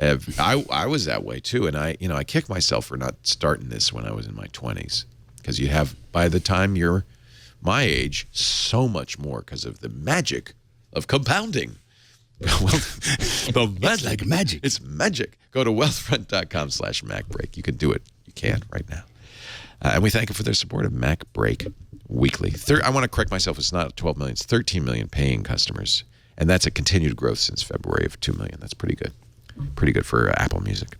I was that way too, and I kick myself for not starting this when I was in my 20s, because you have, by the time you're my age, so much more because of the magic of compounding. It's like magic. It's magic. Go to wealthfront.com/MacBreak. You can do it. You can right now. And we thank you for their support of MacBreak Weekly. I want to correct myself. It's not 12 million. It's 13 million paying customers. And that's a continued growth since February of 2 million. That's pretty good. Pretty good for Apple Music.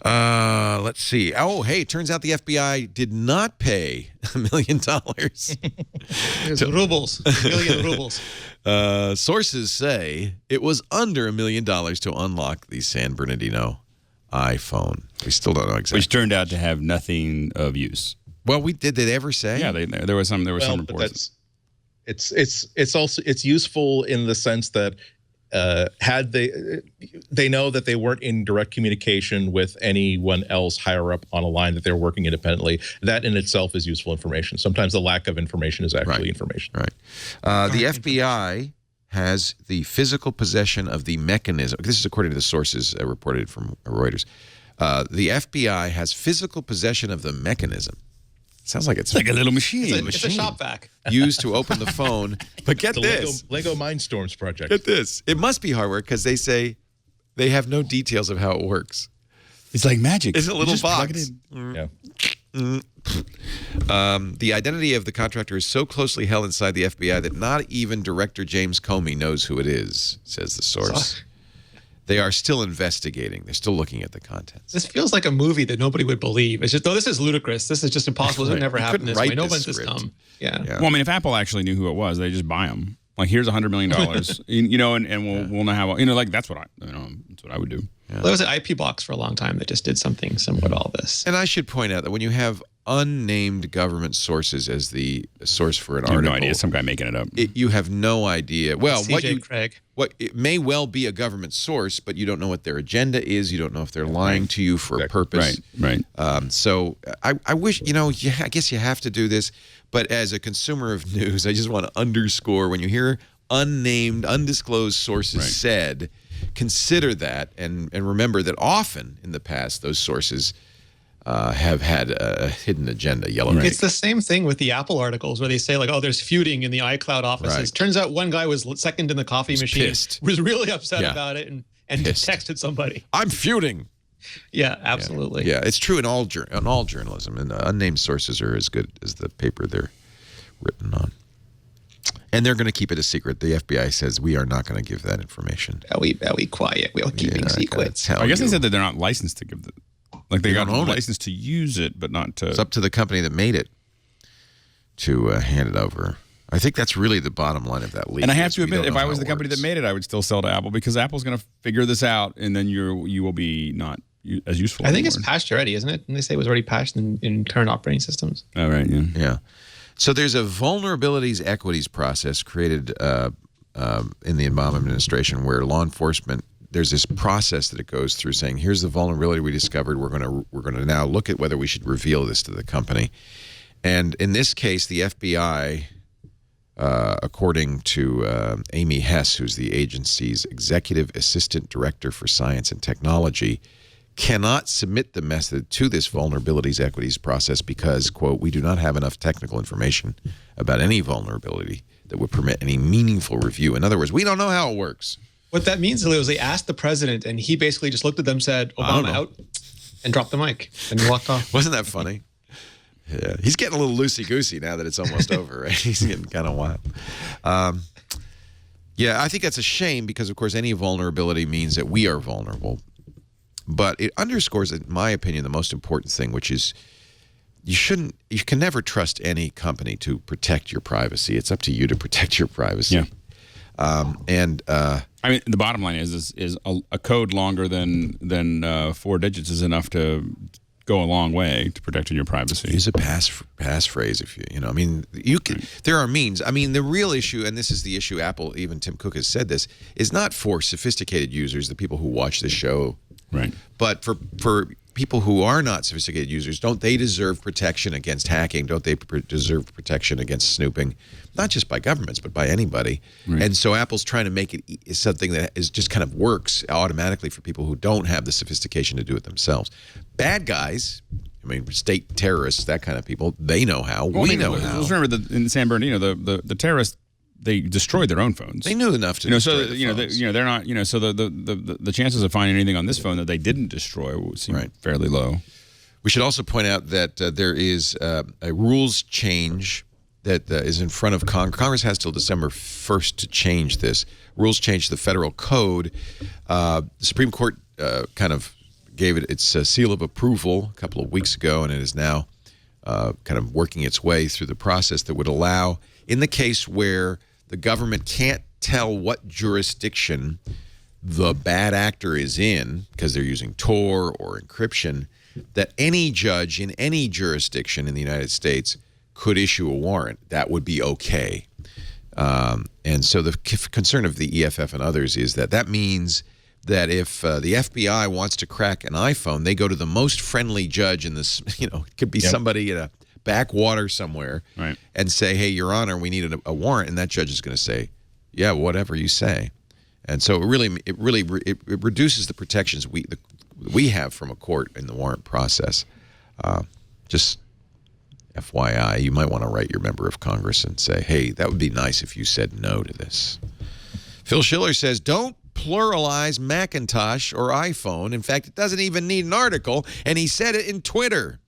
Let's see. Oh, hey, turns out the FBI did not pay $1 million. There's rubles. $1 million rubles. Sources say it was under $1 million to unlock the San Bernardino iPhone. We still don't know exactly. Which turned out to have nothing of use. Well, did they ever say? Yeah, there was some reports. It's useful in the sense that had they know that they weren't in direct communication with anyone else higher up on a line, that they're working independently. That in itself is useful information. Sometimes the lack of information is actually information. Right. The FBI has the physical possession of the mechanism. This is according to the sources reported from Reuters. The FBI has physical possession of the mechanism. Sounds like it's like a little machine. It's a shop vac. Used to open the phone. But get this. Lego Mindstorms project. Get this. It must be hardware because they say they have no details of how it works. It's like magic. It's a little box. Yeah. The identity of the contractor is so closely held inside the FBI that not even Director James Comey knows who it is, says the source. They are still investigating. They're still looking at the contents. This feels like a movie that nobody would believe. It's just, this is ludicrous. This is just impossible. This would never happen this way. No one's this dumb. Yeah. Well, I mean, if Apple actually knew who it was, they just buy them. Like, here's $100 million, and we'll know how. That's what I would do. Yeah. Well, there was an IP box for a long time that just did something similar to all this. And I should point out that when you have unnamed government sources as the source for an article, no idea. Some guy making it up. You have no idea. Well, Craig. It may well be a government source, but you don't know what their agenda is. You don't know if they're lying to you for a purpose. Right. So I wish, I guess you have to do this. But as a consumer of news, I just want to underscore when you hear unnamed, undisclosed sources said, consider that and remember that often in the past those sources have had a hidden agenda. It's the same thing with the Apple articles where they say like, oh, there's feuding in the iCloud offices. Right. Turns out one guy was second in the coffee machine, was really upset about it and texted somebody. I'm feuding. Yeah, absolutely. Yeah, it's true in all journalism, and unnamed sources are as good as the paper they're written on. And they're going to keep it a secret. The FBI says we are not going to give that information. Are we quiet? We're keeping secrets. I guess they said that they're not licensed to give they got a license to use it, but not to. It's up to the company that made it to hand it over. I think that's really the bottom line of that leak. And I have to admit, if I was the company that made it, I would still sell to Apple because Apple's going to figure this out, and then you will be not as useful. I think it's patched already, isn't it? And they say it was already patched in current operating systems. Oh, right, yeah. So there's a vulnerabilities equities process created in the Obama administration where law enforcement, there's this process that it goes through saying, here's the vulnerability we discovered. We're going to now look at whether we should reveal this to the company. And in this case, the FBI, according to Amy Hess, who's the agency's Executive Assistant Director for Science and Technology, cannot submit the method to this vulnerabilities equities process because, quote, we do not have enough technical information about any vulnerability that would permit any meaningful review. In other words, we don't know how it works. What that means, Leo, is they asked the president, and he basically just looked at them, said, Obama out, and dropped the mic, and he walked off. Wasn't that funny? Yeah, he's getting a little loosey-goosey now that it's almost over, right? He's getting kind of wild. Yeah, I think that's a shame because, of course, any vulnerability means that we are vulnerable. But it underscores, in my opinion, the most important thing, which is you can never trust any company to protect your privacy. It's up to you to protect your privacy. Yeah. I mean, the bottom line is a code longer than 4 digits is enough to go a long way to protecting your privacy. Use a passphrase if you know. I mean, you can. There are means. I mean, the real issue, and this is the issue. Apple, even Tim Cook has said this, is not for sophisticated users, the people who watch the show, right? But for people who are not sophisticated users, don't they deserve protection against hacking? Don't they deserve protection against snooping? Not just by governments, but by anybody. Right. And so Apple's trying to make it something that is just kind of works automatically for people who don't have the sophistication to do it themselves. Bad guys, I mean, state terrorists, that kind of people, they know how. We know how. Remember in San Bernardino, the terrorists, they destroyed their own phones. They knew enough to destroy the phones. They're not. So the chances of finding anything on this phone that they didn't destroy seem fairly low. We should also point out that there is a rules change that is in front of Congress. Congress has till December 1st to change this. Rules change to the federal code. The Supreme Court kind of gave it its seal of approval a couple of weeks ago, and it is now kind of working its way through the process that would allow, in the case where the government can't tell what jurisdiction the bad actor is in because they're using Tor or encryption, that any judge in any jurisdiction in the United States could issue a warrant. That would be okay. And so the concern of the EFF and others is that means that if the FBI wants to crack an iPhone, they go to the most friendly judge in this, it could be somebody in a backwater somewhere, and say, hey, Your Honor, we need a warrant. And that judge is going to say, yeah, whatever you say. And so it reduces the protections we have from a court in the warrant process. Just FYI, you might want to write your member of Congress and say, hey, that would be nice if you said no to this. Phil Schiller says, don't pluralize Macintosh or iPhone. In fact, it doesn't even need an article, and he said it in Twitter.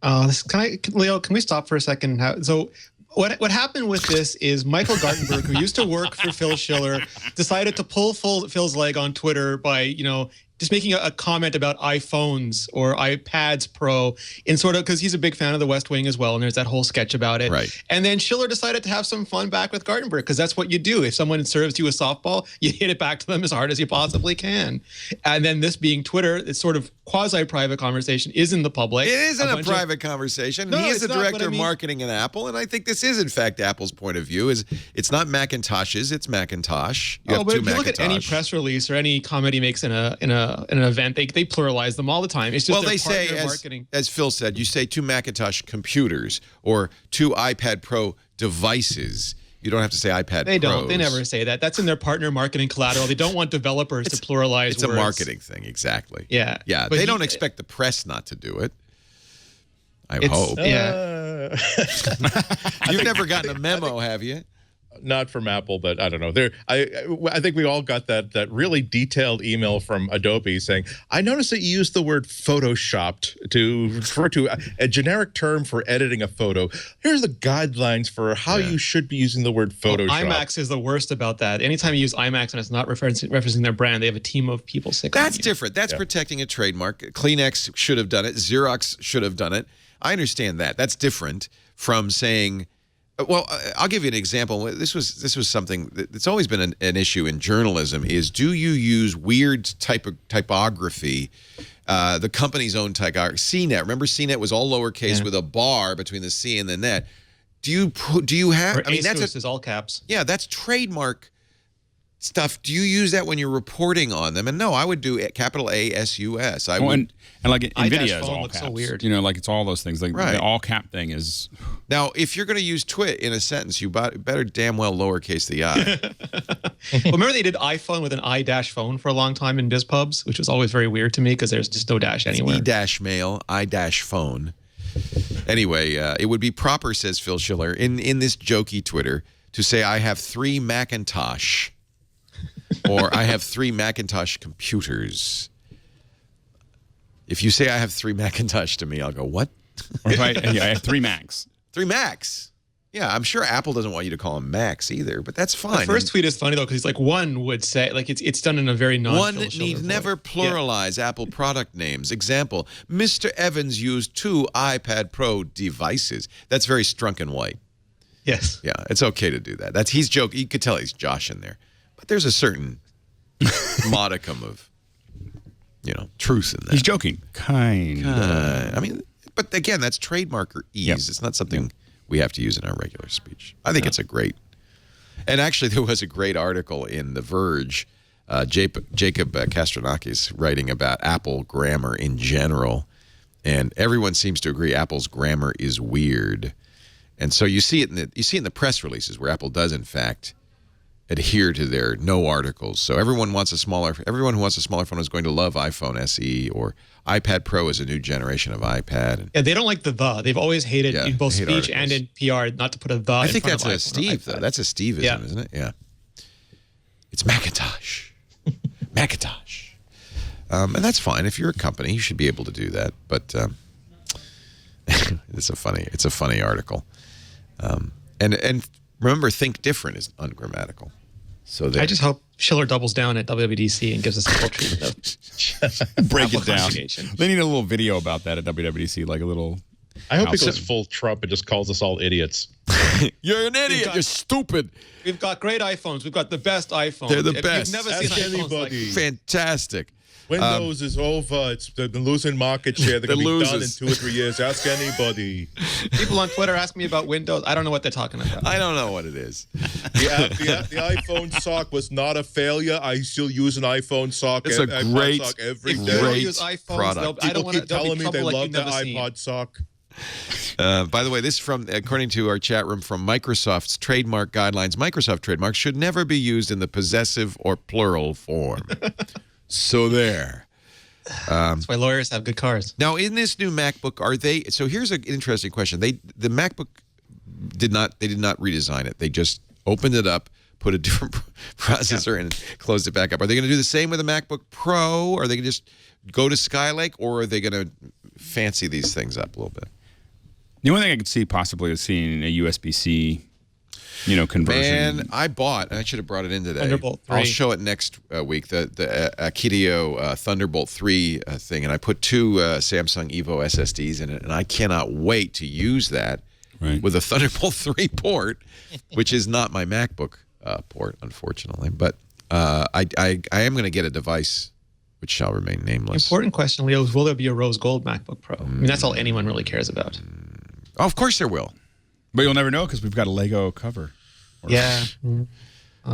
Leo, can we stop for a second? So what happened with this is Michael Gartenberg, who used to work for Phil Schiller, decided to pull Phil's leg on Twitter by, just making a comment about iPhones or iPads Pro in sort of, because he's a big fan of the West Wing as well, and there's that whole sketch about it. Right. And then Schiller decided to have some fun back with Gartenberg, because that's what you do. If someone serves you a softball, you hit it back to them as hard as you possibly can. And then this being Twitter, it's sort of quasi-private conversation, is in the public. It isn't a private conversation. No, he is the director not, of marketing at Apple, and I think this is, in fact, Apple's point of view. Is it's not Macintosh's, it's Macintosh. But if you look at any press release or any comment he makes in an event, they pluralize them all the time. It's just they say, marketing. As Phil said, you say 2 Macintosh computers or 2 iPad Pro devices. You don't have to say iPad They Pros. don't. They never say that. That's in their partner marketing collateral. They don't want developers to pluralize It's words. a marketing thing, exactly. Yeah. Yeah, they don't expect the press not to do it. I hope. Yeah. You've never gotten a memo, have you? Not from Apple, but I don't know. I think we all got that really detailed email from Adobe saying, I noticed that you used the word photoshopped to refer to a generic term for editing a photo. Here's the guidelines for how you should be using the word Photoshop. IMAX is the worst about that. Anytime you use IMAX and it's not referencing their brand, they have a team of people sick on That's you. different. That's protecting a trademark. Kleenex should have done it. Xerox should have done it. I understand that. That's different from saying, well, I'll give you an example. This was something that's always been an issue in journalism, is do you use weird typography, the company's own typography? CNET, remember CNET was all lowercase with a bar between the C and the net. Do you have, Or ASUS is all caps. Yeah, that's trademark stuff, do you use that when you're reporting on them? And no, I would do capital ASUS. And like NVIDIA is all looks caps. so weird. You know, like it's all those things. Like Right. the all cap thing is. Now, if you're going to use twit in a sentence, you better damn well lowercase the I. Well, remember they did iPhone with an I-phone for a long time in BizPubs, which was always very weird to me because there's just no dash anywhere. E-mail, I-phone. Anyway, it would be proper, says Phil Schiller, in this jokey Twitter, to say I have 3 Macintosh. Or I have 3 Macintosh computers. If you say I have 3 Macintosh to me, I'll go, what? Or if I have 3 Macs. 3 Macs. Yeah, I'm sure Apple doesn't want you to call them Macs either, but that's fine. The first tweet is funny though because he's like one would say like it's done in a very One need never pluralize Apple product names. Example: Mr. Evans used 2 iPad Pro devices. That's very Strunk and White. Yes. Yeah, it's okay to do that. He's joking. You could tell he's joshing there, but there's a certain modicum of, truth in that. He's joking, kind. I mean, but again, that's trademark or ease. Yep. It's not something we have to use in our regular speech. I think it's a great. And actually, there was a great article in The Verge. Jacob Kastronakis writing about Apple grammar in general, and everyone seems to agree Apple's grammar is weird. And so you see it in the press releases where Apple does in fact adhere to their no articles. So everyone who wants a smaller phone is going to love iPhone SE, or iPad Pro is a new generation of iPad. Yeah, they don't like the. They've always hated in both hate speech articles. and in PR not to put a the. I think that's a a Steve though. That's a Steveism, isn't it? Yeah. It's Macintosh. Macintosh. And that's fine. If you're a company, you should be able to do that. But it's a funny article. And remember, think different is ungrammatical. So I just hope Schiller doubles down at WWDC and gives us a full treatment of break it Apple down. conjugation. They need a little video about that at WWDC, like a little. I hope he goes full Trump and just calls us all idiots. You're an idiot. You're stupid. We've got great iPhones. We've got the best iPhones. They're the best. You've never seen Ask iPhones like anybody. Fantastic. Windows is over. It's they're losing market share. They're going to be done in 2 or 3 years. Ask anybody. People on Twitter ask me about Windows. I don't know what they're talking about. I don't know what it is. The iPhone sock was not a failure. I still use an iPhone sock. It's a iPod great, sock every If day. you don't great use iPhones, product. I don't People want keep telling me they love the iPod sock. By the way, this is from, according to our chat room, from Microsoft's trademark guidelines. Microsoft trademarks should never be used in the possessive or plural form. So there. That's why lawyers have good cars. Now, in this new MacBook, are they? So here's an interesting question. The MacBook did not redesign it. They just opened it up, put a different processor in, and closed it back up. Are they going to do the same with the MacBook Pro? Are they going to just go to Skylake, or are they going to fancy these things up a little bit? The only thing I could see possibly is seeing a USB-C, conversion. Man, I should have brought it in today. Thunderbolt 3. I'll show it next week, the Akitio Thunderbolt 3 thing, and I put 2 Samsung Evo SSDs in it, and I cannot wait to use that with a Thunderbolt 3 port, which is not my MacBook port, unfortunately. But I am going to get a device which shall remain nameless. Important question, Leo, is will there be a rose gold MacBook Pro? I mean, that's all anyone really cares about. Oh, of course there will. But you'll never know because we've got a Lego cover. Yeah.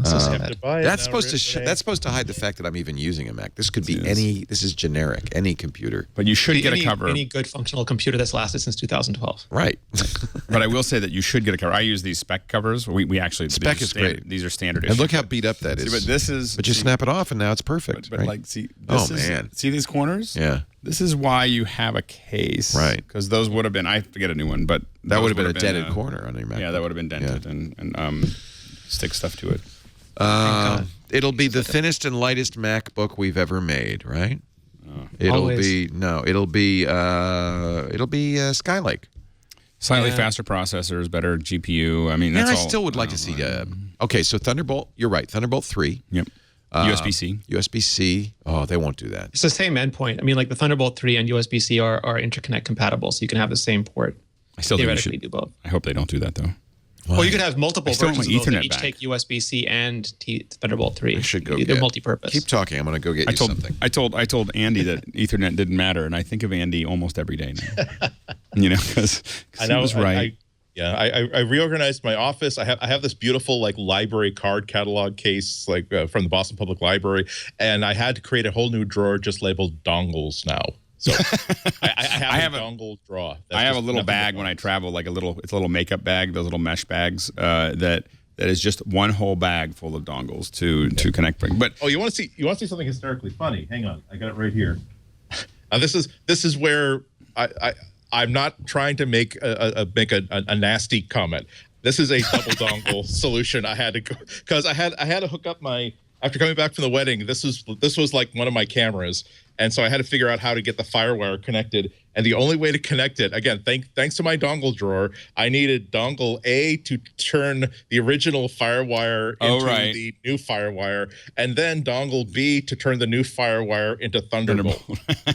So sad. That's supposed to hide the fact that I'm even using a Mac. This could be this is generic, any computer. But you should get a cover. Any good functional computer that's lasted since 2012. Right. But I will say that you should get a cover. I use these spec covers. We actually Spec is great. These are standard And issue. look how beat up that is. But this is. But you snap it off and now it's perfect. But right? like, see. This man. See these corners? Yeah. This is why you have a case. Right. Because those would have been. I have to get a new one, but that would have been a dented corner on your Mac. Yeah, that would have been dented and stick stuff to it. It'll be the thinnest and lightest MacBook we've ever made, right? It'll be Skylake. Slightly faster processors, better GPU. I mean, that's all. I still would like to see. Okay, so Thunderbolt. You're right. Thunderbolt 3. Yep. USB-C. USB-C. Oh, they won't do that. It's the same endpoint. I mean, like the Thunderbolt 3 and USB-C are interconnect compatible, so you can have the same port. I still think theoretically do both. I hope they don't do that though. Well, you could have multiple versions of those that Ethernet each back. take USB-C and Thunderbolt 3. I should go They're get. multi-purpose. Keep talking. I'm going to go get something. I told Andy that Ethernet didn't matter, and I think of Andy almost every day now. Because he was right. Yeah, I reorganized my office. I have this beautiful like library card catalog case like from the Boston Public Library, and I had to create a whole new drawer just labeled dongles now. So I have a dongle drawer. I have a little bag when I travel, like it's a little makeup bag, those little mesh bags that is just one whole bag full of dongles to connect. But you want to see something hysterically funny? Hang on, I got it right here. This is where I'm not trying to make a nasty comment. This is a double dongle solution. I had to go because I had to hook up my after coming back from the wedding. This was like one of my cameras, and so I had to figure out how to get the FireWire connected. And the only way to connect it, again, thanks to my dongle drawer, I needed dongle A to turn the original FireWire into the new FireWire, and then dongle B to turn the new FireWire into Thunderbolt.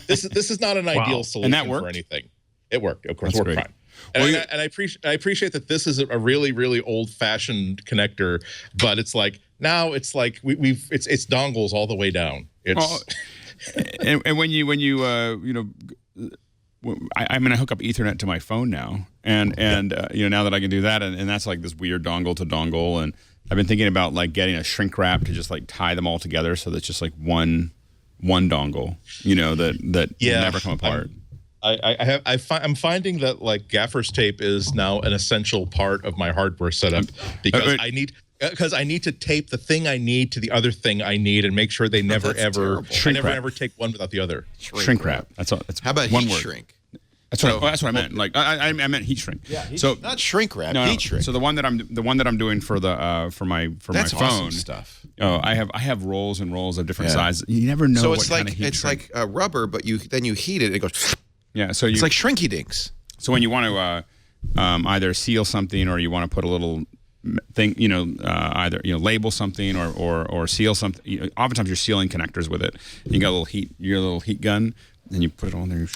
This is not an ideal solution for anything. It worked, of course. It worked fine. And I appreciate that this is a really, really old-fashioned connector, but it's like now it's like it's dongles all the way down. And when you I'm going to hook up Ethernet to my phone now, and now that I can do that, and that's like this weird dongle to dongle, and I've been thinking about like getting a shrink wrap to just like tie them all together so that's just like one dongle, that will never come apart. I'm finding that like gaffer's tape is now an essential part of my hardware setup because I need to tape the thing I need to the other thing I need and make sure they never ever take one without the other. Shrink wrap. That's all. How about one heat word. shrink? That's what I meant. Like I meant heat shrink. Yeah, not shrink wrap. Heat shrink. So the one that I'm doing for my phone awesome stuff. Oh, I have rolls and rolls of different sizes. You never know. So it's like rubber, but then you heat it. And it goes. Yeah, so it's like shrinky dinks. So when you want to either seal something or you want to put a little thing, either label something or seal something. Oftentimes you're sealing connectors with it. You got your little heat gun, and you put it on there.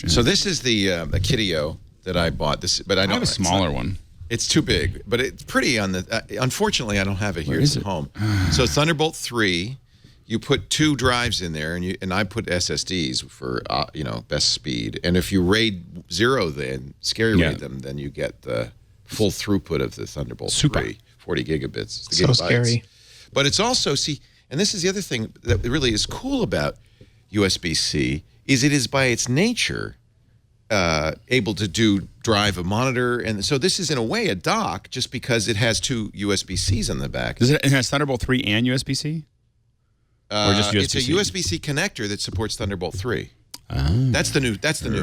So this is the Kitio that I bought. But I have a smaller one. It's too big, but it's pretty on the. Unfortunately, I don't have it here at home. So Thunderbolt 3. You put 2 drives in there, and I put SSDs for best speed. And if you RAID 0, then RAID them, then you get the full throughput of the Thunderbolt 3, 40 gigabits. So scary. But it's also and this is the other thing that really is cool about USB-C is it is by its nature able to drive a monitor, and so this is in a way a dock just because it has 2 USB-Cs on the back. It has Thunderbolt 3 and USB-C? Or just USB-C? It's a USB-C connector that supports Thunderbolt 3. That's the new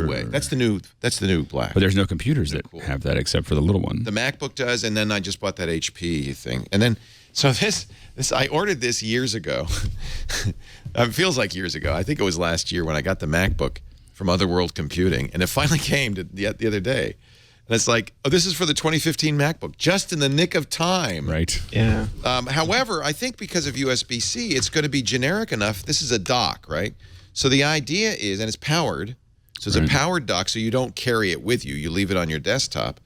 way. That's the new black. But there's no computers that have that except for the little one. The MacBook does, and then I just bought that HP thing. And then so this I ordered this years ago. It feels like years ago. I think it was last year when I got the MacBook from Otherworld Computing, and it finally came the other day. And it's like, this is for the 2015 MacBook, just in the nick of time. Right. Yeah. However, I think because of USB-C, it's going to be generic enough. This is a dock, right? So the idea is, and it's powered, so it's a powered dock, so you don't carry it with you. You leave it on your desktop,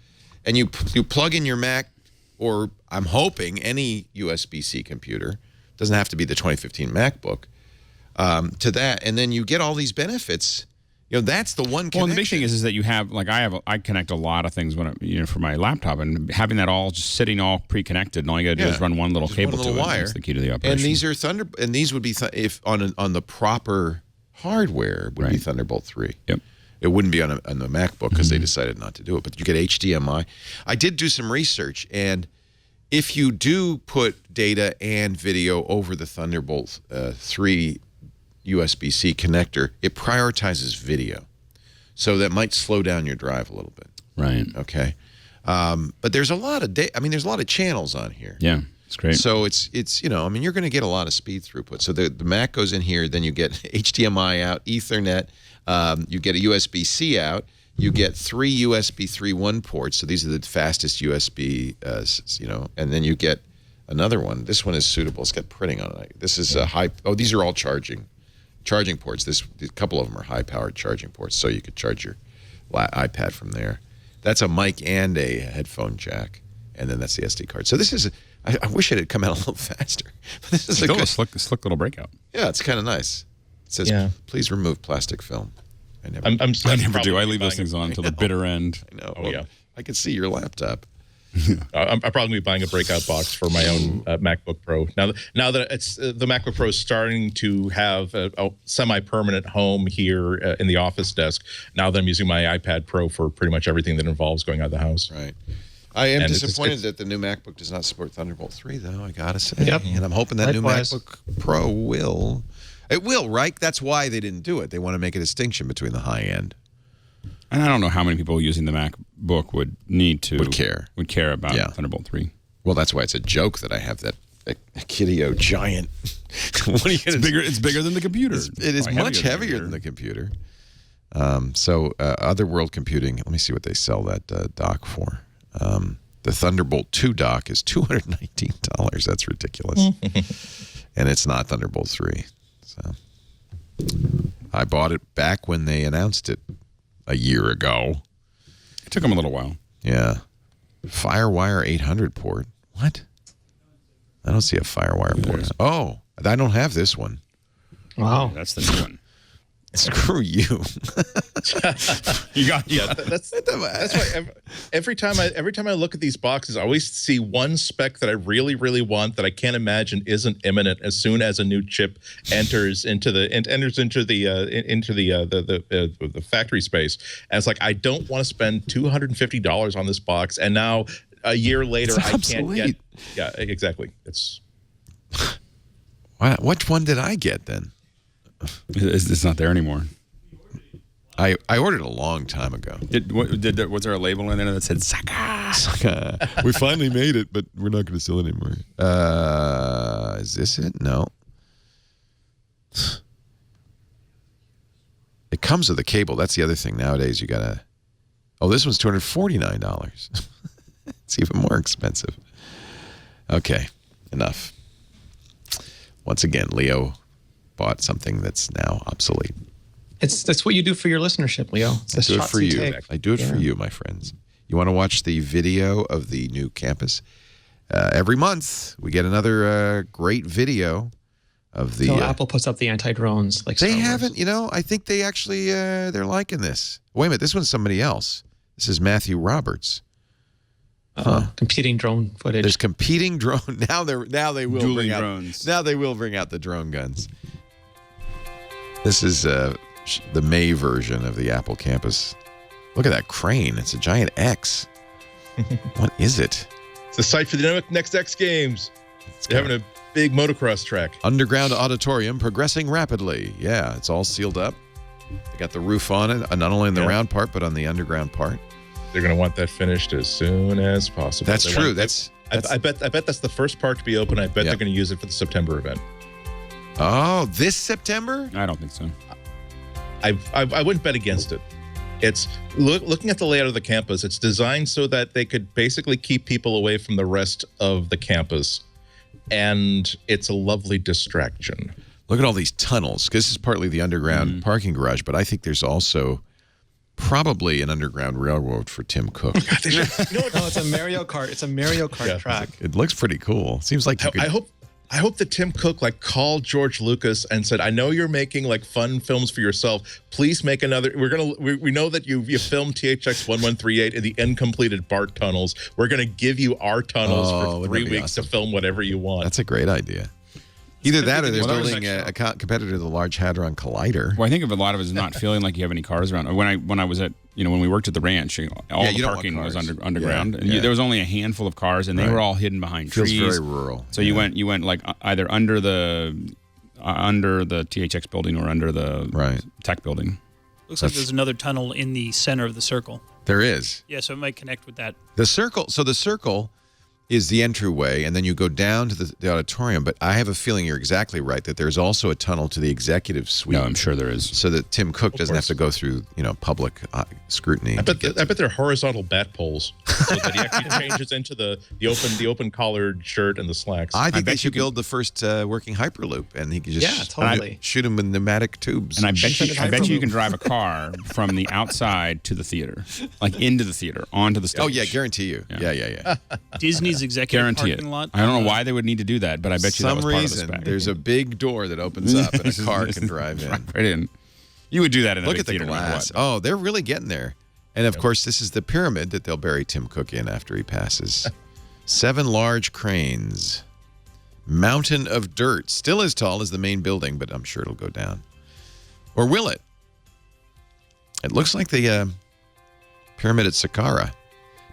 and you plug in your Mac, or I'm hoping any USB-C computer, doesn't have to be the 2015 MacBook, to that, and then you get all these benefits. That's the one connection. Well, the big thing is that you have, like, I connect a lot of things for my laptop, and having that all just sitting all pre-connected, and all you got to do is run one little cable to it. That's the key to the operation. And these are and these would be if on the proper hardware would be Thunderbolt 3. Yep. It wouldn't be on the MacBook because they decided not to do it. But you get HDMI. I did do some research, and if you do put data and video over the Thunderbolt 3 USB-C connector, it prioritizes video. So that might slow down your drive a little bit. Right. Okay. But there's a lot of there's a lot of channels on here. Yeah, it's great. So it's you're going to get a lot of speed throughput. So the Mac goes in here, then you get HDMI out, Ethernet, you get a USB-C out, you get 3 USB 3.1 ports. So these are the fastest USB, and then you get another one. This one is suitable. It's got printing on it. This is a high. Oh, these are all charging ports. A couple of them are high-powered charging ports, so you could charge your iPad from there. That's a mic and a headphone jack, and then that's the SD card. So this is. I wish it had come out a little faster. But this is still a slick little breakout. Yeah, it's kind of nice. It says, "Please remove plastic film." I never do. I leave those things on until the bitter end. I know. Oh, yeah. I can see your laptop. I'm probably going to be buying a breakout box for my own MacBook Pro. Now that it's the MacBook Pro is starting to have a semi-permanent home here in the office desk. Now that I'm using my iPad Pro for pretty much everything that involves going out of the house. Right. I am disappointed that the new MacBook does not support Thunderbolt 3, though, I got to say. Yep. And I'm hoping that new MacBook Pro will. It will, right? That's why they didn't do it. They want to make a distinction between the high end. And I don't know how many people using the MacBook would care about Thunderbolt 3. Well, that's why it's a joke that I have that Akitio giant. What are you gonna It's bigger than the computer. It is much heavier than the computer. So Other World Computing, let me see what they sell that dock for. The Thunderbolt 2 dock is $219. That's ridiculous. And it's not Thunderbolt 3. So I bought it back when they announced it a year ago. It took them a little while. Yeah. FireWire 800 port. What? I don't see a FireWire port. Oh, I don't have this one. Wow. That's the new one. Screw you. That's why every time I look at these boxes, I always see one spec that I really, really want that I can't imagine isn't imminent as soon as a new chip enters into the factory space. And it's like, I don't want to spend $250 on this box, and now a year later I can't get. Yeah, exactly. It's Which one did I get then? It's not there anymore. I ordered a long time ago. Was there a label in there that said Saka? We finally made it, but we're not going to sell it anymore. Is this it? No. It comes with a cable. That's the other thing. Nowadays, you got to... Oh, this one's $249. It's even more expensive. Okay, enough. Once again, Leo bought something that's now obsolete. That's what you do for your listenership, Leo. I do it for you. I do it for you, my friends. You want to watch the video of the new campus? Every month, we get another great video of the... So Apple puts up the anti-drones. Like they haven't, I think they actually, they're liking this. Wait a minute, this one's somebody else. This is Matthew Roberts. Competing drone footage. There's competing drone. Now they will Dueling bring out drones. Now they will bring out the drone guns. This is the May version of the Apple campus. Look at that crane. It's a giant X. What is it? It's the site for the next X Games. They're having a big motocross track. Underground auditorium progressing rapidly. Yeah, it's all sealed up. They got the roof on it, not only in the round part, but on the underground part. They're going to want that finished as soon as possible. That's true. I bet that's the first part to be open. I bet they're going to use it for the September event. Oh, this September? I don't think so. I wouldn't bet against it. It's looking at the layout of the campus. It's designed so that they could basically keep people away from the rest of the campus, and it's a lovely distraction. Look at all these tunnels, because this is partly the underground parking garage, but I think there's also probably an underground railroad for Tim Cook. No, it's a Mario Kart. It's a Mario Kart track. It looks pretty cool. Seems like you could... I hope that Tim Cook called George Lucas and said, "I know you're making fun films for yourself. Please make another. We know that you filmed THX 1138 in the uncompleted BART tunnels. We're gonna give you our tunnels for 3 weeks to film whatever you want." That's a great idea. Either that or they're building a competitor to the Large Hadron Collider. Well, I think of a lot of it as not feeling like you have any cars around. When I was at, when we worked at the ranch, all the parking was underground. Yeah, and there was only a handful of cars, and they were all hidden behind trees. Feels very rural. So you went either under the THX building or under the tech building. Looks like there's another tunnel in the center of the circle. There is. Yeah, so it might connect with that. The circle is the entryway, and then you go down to the auditorium. But I have a feeling you're exactly right that there's also a tunnel to the executive suite. No, I'm sure there is. So that Tim Cook doesn't have to go through, public scrutiny. I bet they're horizontal bat poles, so that he actually changes into the open collared shirt and the slacks. I think they should build the first working Hyperloop, and he could just shoot him with pneumatic tubes. And I bet you can drive a car from the outside to the theater, into the theater, onto the stage. Oh yeah, guarantee you. Yeah. Disney's executive parking lot. I don't know why they would need to do that, but I bet you that was part of the spec. There's a big door that opens up and a car can drive in. Right in. You would do that in a Look big at the theater. glass. Oh, they're really getting there. And, of course, this is the pyramid that they'll bury Tim Cook in after he passes. 7 large cranes. Mountain of dirt. Still as tall as the main building, but I'm sure it'll go down. Or will it? It looks like the pyramid at Saqqara.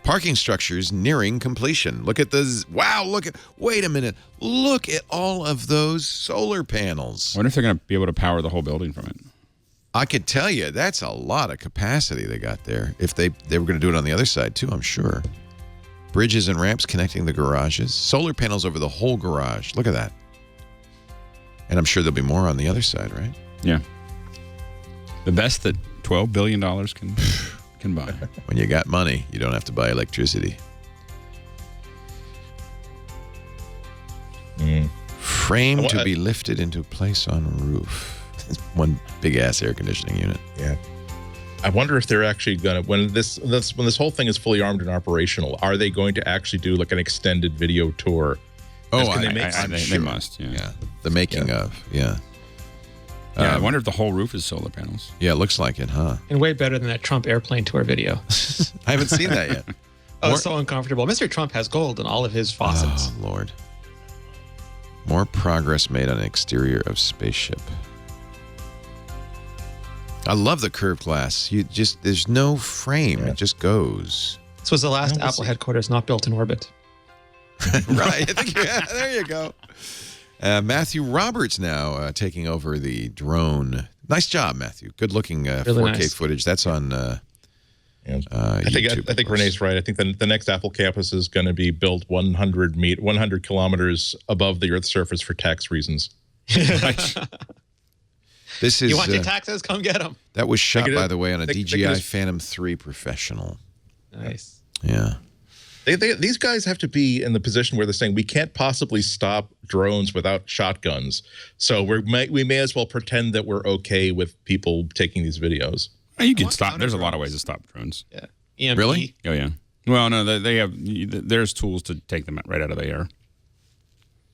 Parking structures nearing completion. Look at this. Wow, wait a minute. Look at all of those solar panels. I wonder if they're going to be able to power the whole building from it. I could tell you, that's a lot of capacity they got there. If they were going to do it on the other side, too, I'm sure. Bridges and ramps connecting the garages. Solar panels over the whole garage. Look at that. And I'm sure there'll be more on the other side, right? Yeah. The best that $12 billion can buy. When you got money, you don't have to buy electricity. Frame to be lifted into place on roof. One big-ass air conditioning unit. Yeah. I wonder if they're actually going to, when this whole thing is fully armed and operational, are they going to actually do like an extended video tour? They must. Yeah. The making of. Yeah. Yeah, I wonder if the whole roof is solar panels. Yeah, it looks like it, huh? And way better than that Trump airplane tour video. I haven't seen that yet. It's so uncomfortable. Mr. Trump has gold in all of his faucets. Oh, Lord. More progress made on exterior of spaceship. I love the curved glass. There's no frame. Yeah. It just goes. This was the last Apple headquarters not built in orbit. Right. There you go. Matthew Roberts now taking over the drone. Nice job, Matthew. Good looking really 4K nice footage. That's on YouTube. I think Renee's right. I think the next Apple campus is going to be built 100 kilometers above the Earth's surface for tax reasons. This is, you want your taxes? Come get them. That was shot, by the way, on a DJI Phantom 3 Professional. Nice. Yeah. These guys have to be in the position where they're saying we can't possibly stop drones without shotguns. So we may as well pretend that we're okay with people taking these videos. You can stop. There's a lot of ways to stop drones. Yeah. EMP. Really? Oh yeah. Well, no, they have. There's tools to take them right out of the air.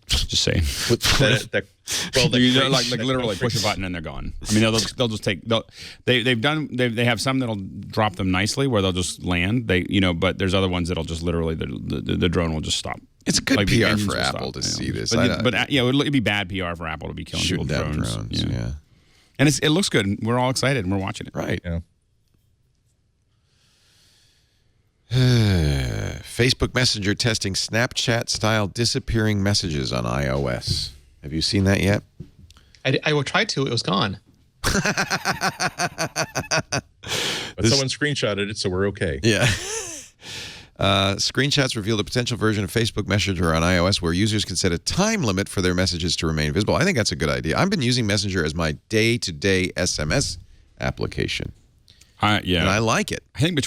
Just saying. Like literally push a button and they're gone. I mean, they'll just take. They have some that'll drop them nicely where they'll just land. But there's other ones that'll just literally the drone will just stop. It's a good PR for Apple to see this. It'd be bad PR for Apple to be killing shooting down drones. Yeah. And it looks good. We're all excited and we're watching it. Right. Yeah. Facebook Messenger testing Snapchat-style disappearing messages on iOS. Have you seen that yet? I will try to. It was gone. But someone screenshotted it, so we're okay. Yeah. Screenshots reveal the potential version of Facebook Messenger on iOS where users can set a time limit for their messages to remain visible. I think that's a good idea. I've been using Messenger as my day-to-day SMS application. Yeah, and I like it. I think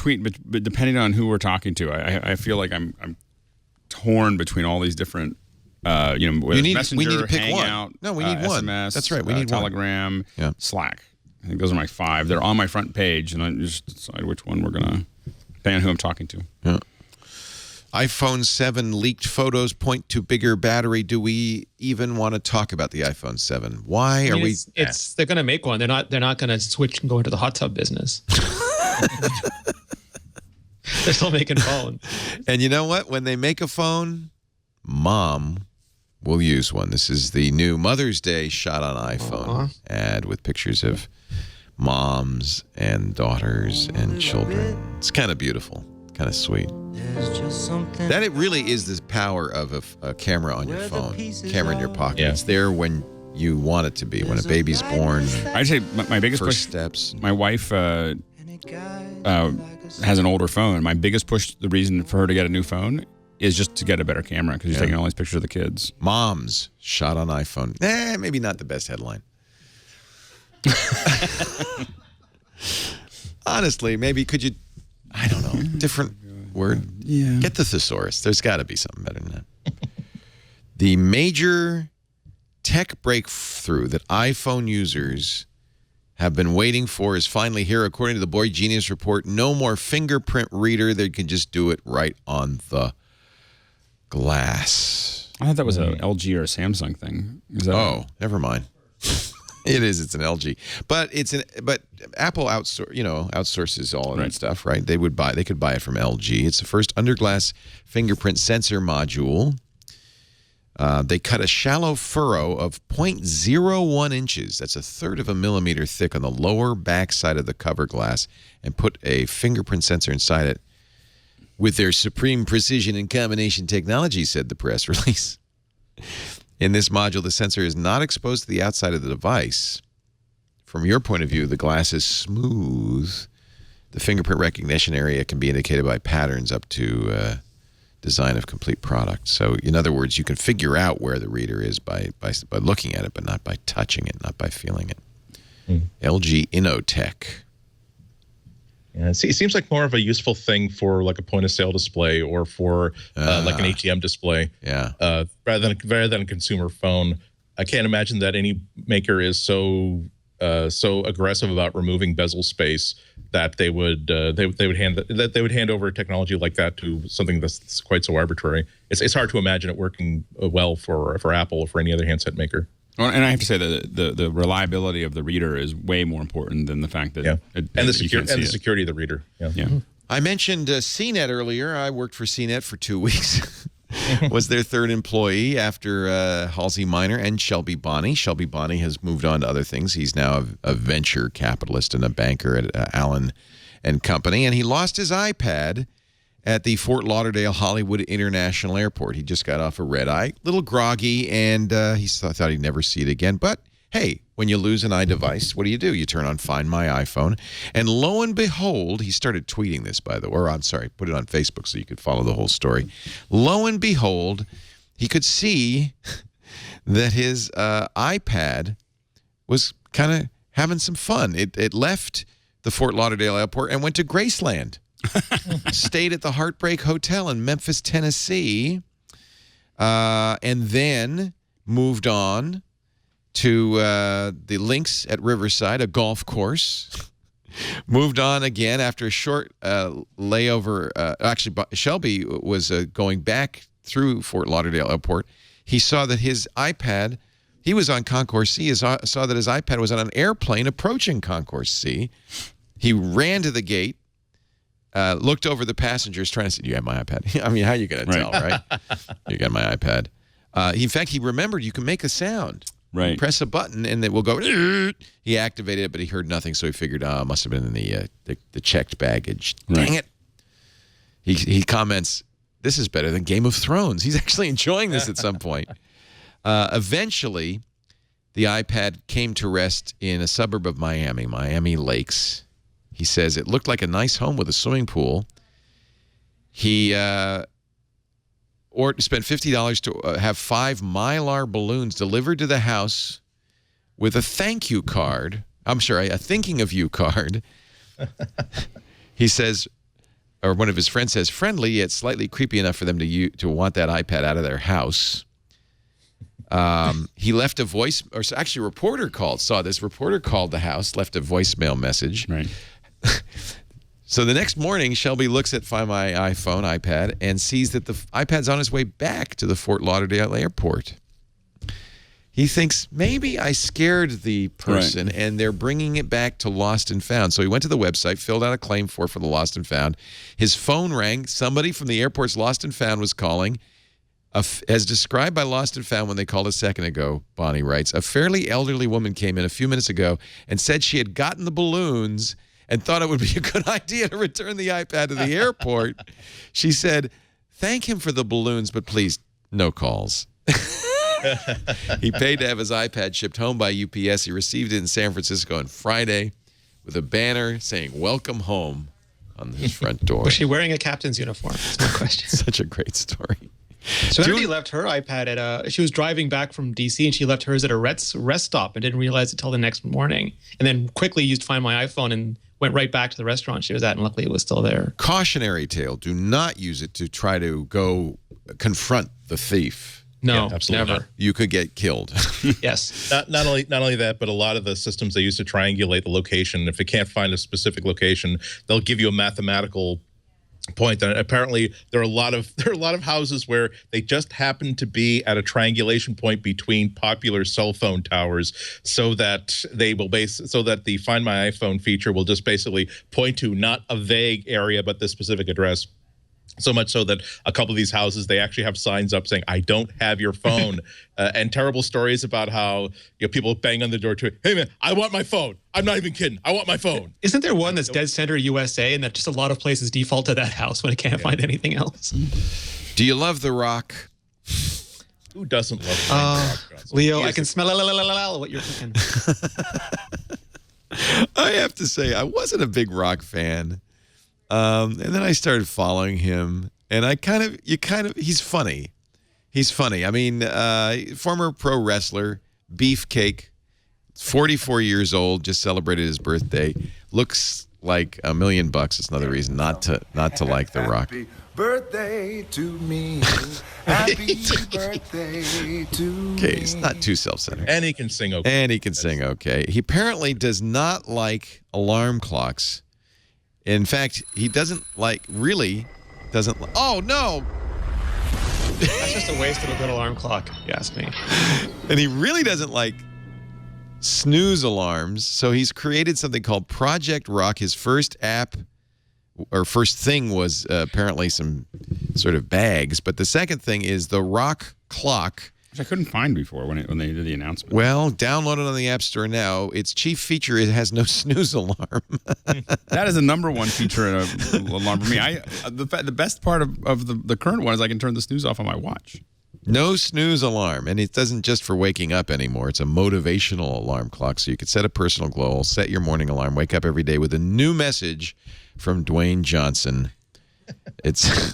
depending on who we're talking to, I feel like I'm torn between all these different, Messenger, we need to pick Hangout, one. No, we need one. SMS, that's right. We need Telegram, Slack. I think those are my 5. They're on my front page, and I just decide which one we're gonna, depending on who I'm talking to. Yeah. iPhone 7 leaked photos point to bigger battery. Do we even want to talk about the iPhone 7? Why are we? They're going to make one. They're not going to switch and go into the hot tub business. They're still making phones. And you know what? When they make a phone, Mom will use one. This is the new Mother's Day shot on iPhone ad with pictures of moms and daughters and children. It's kind of beautiful. Kind of sweet. That it really is the power of a camera on your phone, camera in your pocket. Yeah. It's there when you want it to be. When a baby's born, I'd say my biggest first push. Steps. My wife has an older phone. My biggest push, the reason for her to get a new phone, is just to get a better camera because she's taking all these pictures of the kids. Moms shot on iPhone. Maybe not the best headline. Honestly, maybe could you? I don't know. Different word. Yeah. Get the thesaurus. There's got to be something better than that. The major tech breakthrough that iPhone users have been waiting for is finally here. According to the Boy Genius report, no more fingerprint reader. They can just do it right on the glass. I thought that was a LG or a Samsung thing. Never mind. It is. It's an LG, but Apple outsources all of that stuff, right? They could buy it from LG. It's the first underglass fingerprint sensor module. They cut a shallow furrow of 0.01 inches. That's a third of a millimeter thick on the lower back side of the cover glass, and put a fingerprint sensor inside it. With their supreme precision and combination technology, said the press release. In this module, the sensor is not exposed to the outside of the device. From your point of view, the glass is smooth. The fingerprint recognition area can be indicated by patterns up to design of complete product. So, in other words, you can figure out where the reader is by looking at it, but not by touching it, not by feeling it. LG Ihnatko. Yeah, it seems like more of a useful thing for like a point-of-sale display or for like an ATM display. Yeah. Rather than a consumer phone. I can't imagine that any maker is so aggressive about removing bezel space that they would hand over technology like that to something that's quite so arbitrary. It's hard to imagine it working well for Apple or for any other handset maker. Well, and I have to say that the reliability of the reader is way more important than the fact that the security of the reader. Yeah. I mentioned CNET earlier. I worked for CNET for 2 weeks. Was their third employee after Halsey Minor and Shelby Bonney. Shelby Bonney has moved on to other things. He's now a venture capitalist and a banker at Allen and Company, and he lost his iPad at the Fort Lauderdale Hollywood International Airport. He just got off a red-eye, a little groggy, and he thought he'd never see it again. But, hey, when you lose an iDevice, what do? You turn on Find My iPhone. And lo and behold, he started tweeting this, by the way. Or, I'm sorry, put it on Facebook so you could follow the whole story. Lo and behold, he could see that his iPad was kind of having some fun. It left the Fort Lauderdale Airport and went to Graceland. Stayed at the Heartbreak Hotel in Memphis, Tennessee, and then moved on to the Links at Riverside, a golf course. Moved on again after a short layover. Actually, Shelby was going back through Fort Lauderdale Airport. He saw that his iPad, he was on Concourse C, saw that his iPad was on an airplane approaching Concourse C. He ran to the gate. Looked over the passengers trying to say, you have my iPad. I mean, how are you going to tell, right? You got my iPad. In fact, he remembered you can make a sound. Right. You press a button and it will go. He activated it, but he heard nothing, so he figured, it must have been in the checked baggage. Right. Dang it. He comments, this is better than Game of Thrones. He's actually enjoying this at some point. Eventually, the iPad came to rest in a suburb of Miami Lakes. He says it looked like a nice home with a swimming pool. He spent $50 to have 5 Mylar balloons delivered to the house with a thank you card. I'm sorry, a thinking of you card. He says, or one of his friends says, friendly yet slightly creepy enough for them to want that iPad out of their house. He left a voice, or actually a reporter saw this. Reporter called the house, left a voicemail message. Right. So the next morning, Shelby looks at Find My iPad, and sees that the iPad's on its way back to the Fort Lauderdale Airport. He thinks, maybe I scared the person, and they're bringing it back to Lost and Found. So he went to the website, filled out a claim for the Lost and Found. His phone rang. Somebody from the airport's Lost and Found was calling. As described by Lost and Found when they called a second ago, Bonnie writes, a fairly elderly woman came in a few minutes ago and said she had gotten the balloons and thought it would be a good idea to return the iPad to the airport. She said, thank him for the balloons, but please, no calls. He paid to have his iPad shipped home by UPS. He received it in San Francisco on Friday with a banner saying, welcome home on his front door. Was she wearing a captain's uniform? That's my question. Such a great story. So Julie left her iPad at she was driving back from DC, and she left hers at a rest stop and didn't realize it till the next morning, and then quickly used Find My iPhone and went right back to the restaurant she was at, and luckily it was still there. Cautionary tale: do not use it to try to go confront the thief. No, absolutely never. not. You could get killed. Yes. Not only that, but a lot of the systems they use to triangulate the location. If it can't find a specific location, they'll give you a mathematical point that apparently there are a lot of houses where they just happen to be at a triangulation point between popular cell phone towers, so that the Find My iPhone feature will just basically point to not a vague area but the specific address. So much so that a couple of these houses, they actually have signs up saying, "I don't have your phone," and terrible stories about how people bang on the door to, "Hey man, I want my phone. I'm not even kidding. I want my phone." Isn't there one that's Dead Center USA, and that just a lot of places default to that house when it can't find anything else? Do you love The Rock? Who doesn't love The Rock? Leo, I can smell what you're cooking. I have to say, I wasn't a big Rock fan. And then I started following him, and he's funny. He's funny. I mean, former pro wrestler, Beefcake, 44 years old, just celebrated his birthday. Looks like $1 million. It's another reason not to like The Rock. Happy birthday to me. Happy birthday to me. Okay, he's not too self-centered. And he can sing okay. He apparently does not like alarm clocks. In fact, he really doesn't. Oh, no. That's just a waste of a good alarm clock, if you ask me. And he really doesn't like snooze alarms. So he's created something called Project Rock. His first thing was apparently some sort of bags. But the second thing is the Rock Clock. Which I couldn't find before when they did the announcement. Well, download it on the App Store now. Its chief feature, it has no snooze alarm. That is the number one feature in an alarm for me. The best part of the current one is I can turn the snooze off on my watch. No snooze alarm. And it doesn't just for waking up anymore. It's a motivational alarm clock. So you could set a personal goal, set your morning alarm, wake up every day with a new message from Dwayne Johnson. It's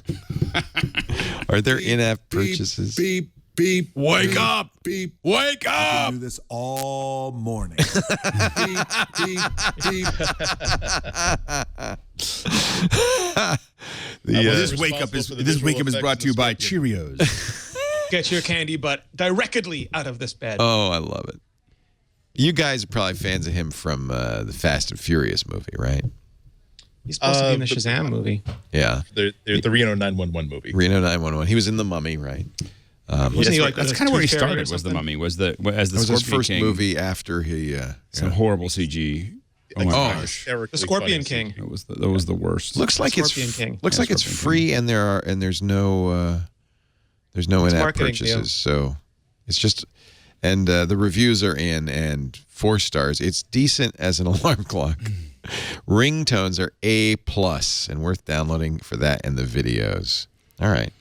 Are there in-app purchases? Beep, beep. Wake up! Beep. Wake up! I can do this all morning. Beep, beep, beep. This wake up is brought to you by Cheerios. Get your candy butt directly out of this bed. Oh, I love it. You guys are probably fans of him from the Fast and Furious movie, right? He's supposed to be in the Shazam movie. Yeah. The Reno 911 movie. Reno 911. He was in The Mummy, right? Wasn't he like that's kind of where he started. Was The Mummy? As the That was his first King. movie after he. Some horrible CG. Oh my gosh! The Scorpion King. That was the worst. Looks like King. Looks like it's free, and there's no in-app purchases. Leo. So it's just, and the reviews are in, and 4 stars. It's decent as an alarm clock. Ringtones are A+, and worth downloading for that and the videos. All right.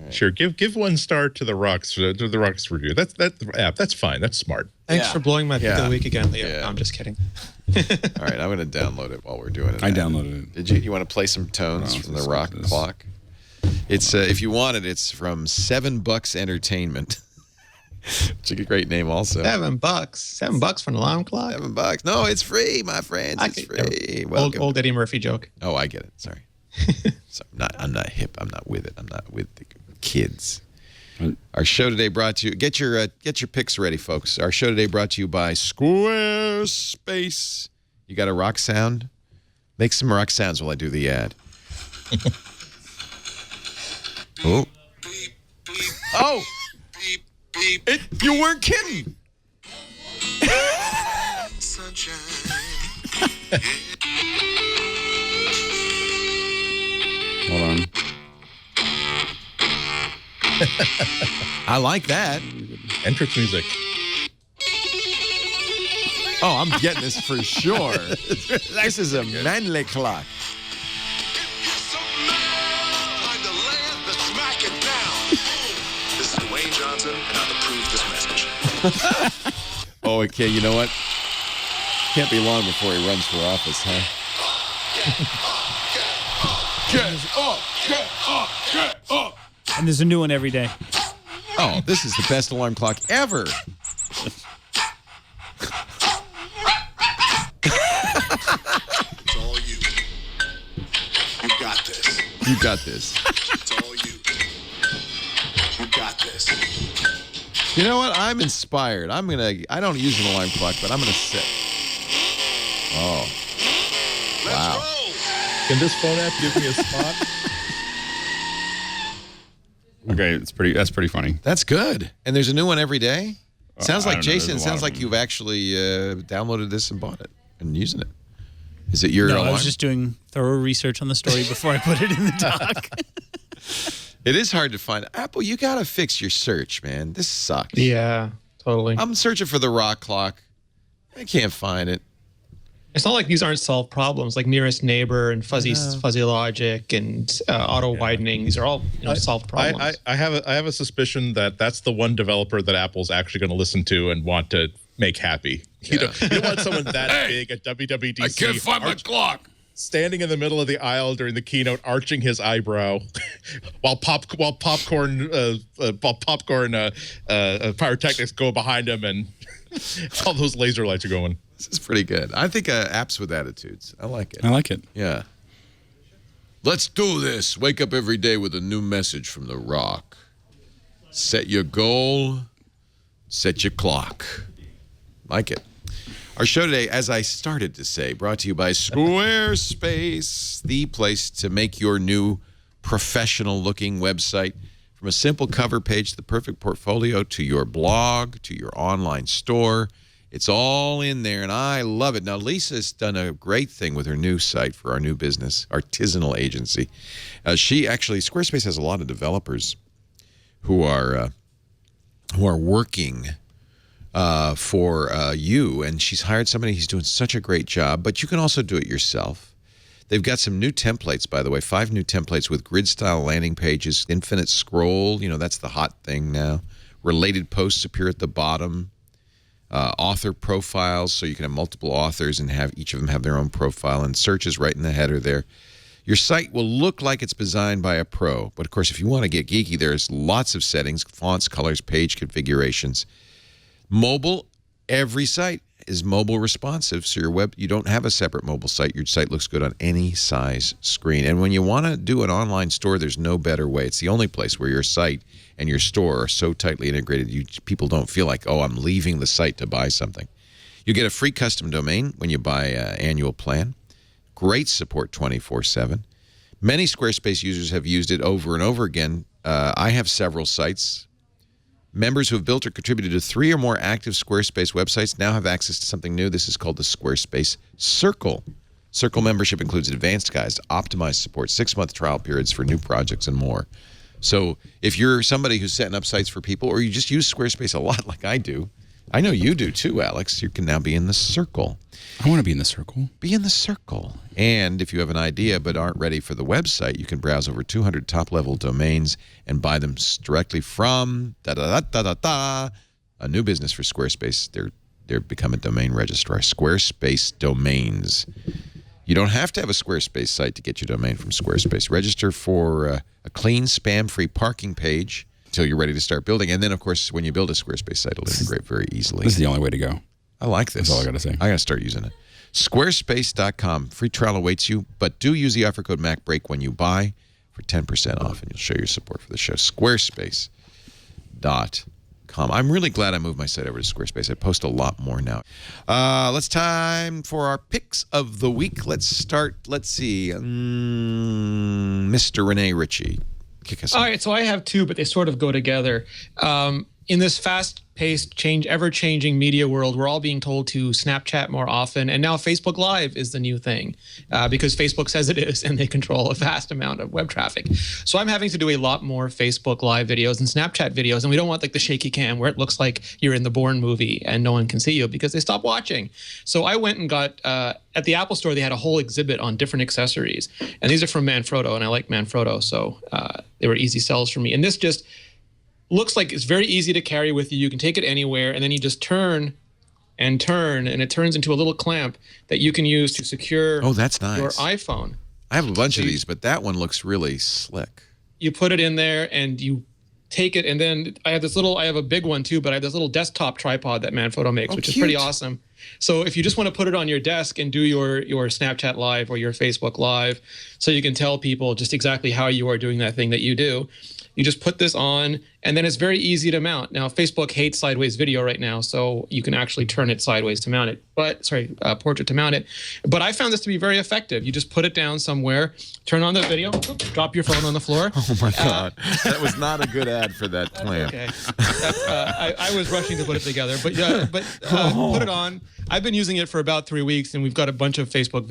Sure, give 1 star to the Rock's review. That's fine. That's smart. Thanks for blowing my pick of the week again, Leo. Yeah. No, I'm just kidding. All right, I'm going to download it while we're doing it. I downloaded it. Did you? You want to play some tones from the Rock Clock? It's if you want it, it's from $7 Entertainment. It's a great name, also. $7. $7 for an alarm clock. $7. No, it's free, my friends. It's free. Old Eddie Murphy joke. Oh, I get it. Sorry. So I'm not hip. I'm not with it. I'm not with the kids. Our show today brought to you. Get your picks ready, folks. Our show today brought to you by Squarespace. You got a rock sound? Make some rock sounds while I do the ad. Oh. Oh. You weren't kidding. Hold on. I like that. Entrance music. Oh, I'm getting this for sure. This is a manly clock. This is Dwayne Johnson, and I approve this message. Oh, okay. You know what? Can't be long before he runs for office, huh? Get up. And there's a new one every day. Oh, this is the best alarm clock ever. It's all you. You got this. You got this. It's all you. You got this. You know what? I'm inspired. I don't use an alarm clock, but I'm gonna sit. Oh. Let's Wow. roll. Can this phone app give me a spot? Okay, that's pretty funny. That's good. And there's a new one every day? Sounds like, Jason, it sounds like them. you've actually downloaded this and bought it and using it. Is it your No, alarm? I was just doing thorough research on the story before I put it in the doc. It is hard to find. Apple, you got to fix your search, man. This sucks. Yeah, totally. I'm searching for the rock clock. I can't find it. It's not like these aren't solved problems, like nearest neighbor and fuzzy logic and auto widening. These are all solved problems. I have a suspicion that that's the one developer that Apple's actually going to listen to and want to make happy. You don't want someone that big at WWDC. I can't find my clock. Standing in the middle of the aisle during the keynote, arching his eyebrow, while popcorn pyrotechnics go behind him, and all those laser lights are going. This is pretty good. I think apps with attitudes. I like it. I like it. Yeah. Let's do this. Wake up every day with a new message from The Rock. Set your goal. Set your clock. Like it. Our show today, as I started to say, brought to you by Squarespace, the place to make your new professional-looking website. From a simple cover page to the perfect portfolio to your blog to your online store. It's all in there, and I love it. Now, Lisa's done a great thing with her new site for our new business, Artisanal Agency. Squarespace has a lot of developers who are working for you, and she's hired somebody who's doing such a great job, but you can also do it yourself. They've got some new templates, by the way, 5 new templates with grid-style landing pages, infinite scroll, that's the hot thing now. Related posts appear at the bottom. Author profiles, so you can have multiple authors and have each of them have their own profile, and searches right in the header there. Your site will look like it's designed by a pro, but of course, if you want to get geeky, there's lots of settings, fonts, colors, page configurations. Mobile, every site is mobile responsive, so you don't have a separate mobile site. Your site looks good on any size screen. And when you want to do an online store, there's no better way. It's the only place where your site and your store are so tightly integrated, people don't feel like, oh, I'm leaving the site to buy something. You get a free custom domain when you buy an annual plan. Great support 24/7. Many Squarespace users have used it over and over again. I have several sites. Members who have built or contributed to 3 or more active Squarespace websites now have access to something new. This is called the Squarespace Circle. Circle membership includes advanced guides, optimized support, 6-month trial periods for new projects, and more. So if you're somebody who's setting up sites for people, or you just use Squarespace a lot like I do, I know you do too, Alex, you can now be in the circle. I want to be in the circle. Be in the circle. And if you have an idea but aren't ready for the website, you can browse over 200 top-level domains and buy them directly from a new business for Squarespace. They're become a domain registrar, Squarespace Domains. You don't have to have a Squarespace site to get your domain from Squarespace. Register for a clean, spam-free parking page until you're ready to start building. And then, of course, when you build a Squarespace site, it'll integrate very easily. This is the only way to go. I like this. That's all I got to say. I got to start using it. Squarespace.com. Free trial awaits you, but do use the offer code MacBreak when you buy for 10% off, and you'll show your support for the show. Squarespace.com. I'm really glad I moved my site over to Squarespace. I post a lot more now. Let's time for our picks of the week. Let's start. Let's see. Mr. Rene Ritchie. Kick us off. All right, so I have 2, but they sort of go together. In this fast-paced, ever-changing media world, we're all being told to Snapchat more often, and now Facebook Live is the new thing because Facebook says it is, and they control a vast amount of web traffic. So I'm having to do a lot more Facebook Live videos and Snapchat videos, and we don't want like the shaky cam where it looks like you're in the Bourne movie and no one can see you because they stop watching. So I went and got at the Apple Store, they had a whole exhibit on different accessories, and these are from Manfrotto, and I like Manfrotto, so they were easy sells for me. And this just looks like it's very easy to carry with you. You can take it anywhere, and then you just turn, and it turns into a little clamp that you can use to secure that's nice. your iPhone. I have a bunch of these, but that one looks really slick. You put it in there, and you take it, and then I have a big one too, but I have this little desktop tripod that Manfrotto makes, which is pretty awesome. So if you just want to put it on your desk and do your Snapchat Live or your Facebook Live, so you can tell people just exactly how you are doing that thing that you do, you just put this on, And then it's very easy to mount. Now, Facebook hates sideways video right now, so you can actually turn it sideways to mount it. Portrait to mount it. But I found this to be very effective. You just put it down somewhere, turn on the video, drop your phone on the floor. Oh my God, that was not a good ad for that clamp. Okay, I was rushing to put it together, but put it on. I've been using it for about 3 weeks, and we've got a bunch of Facebook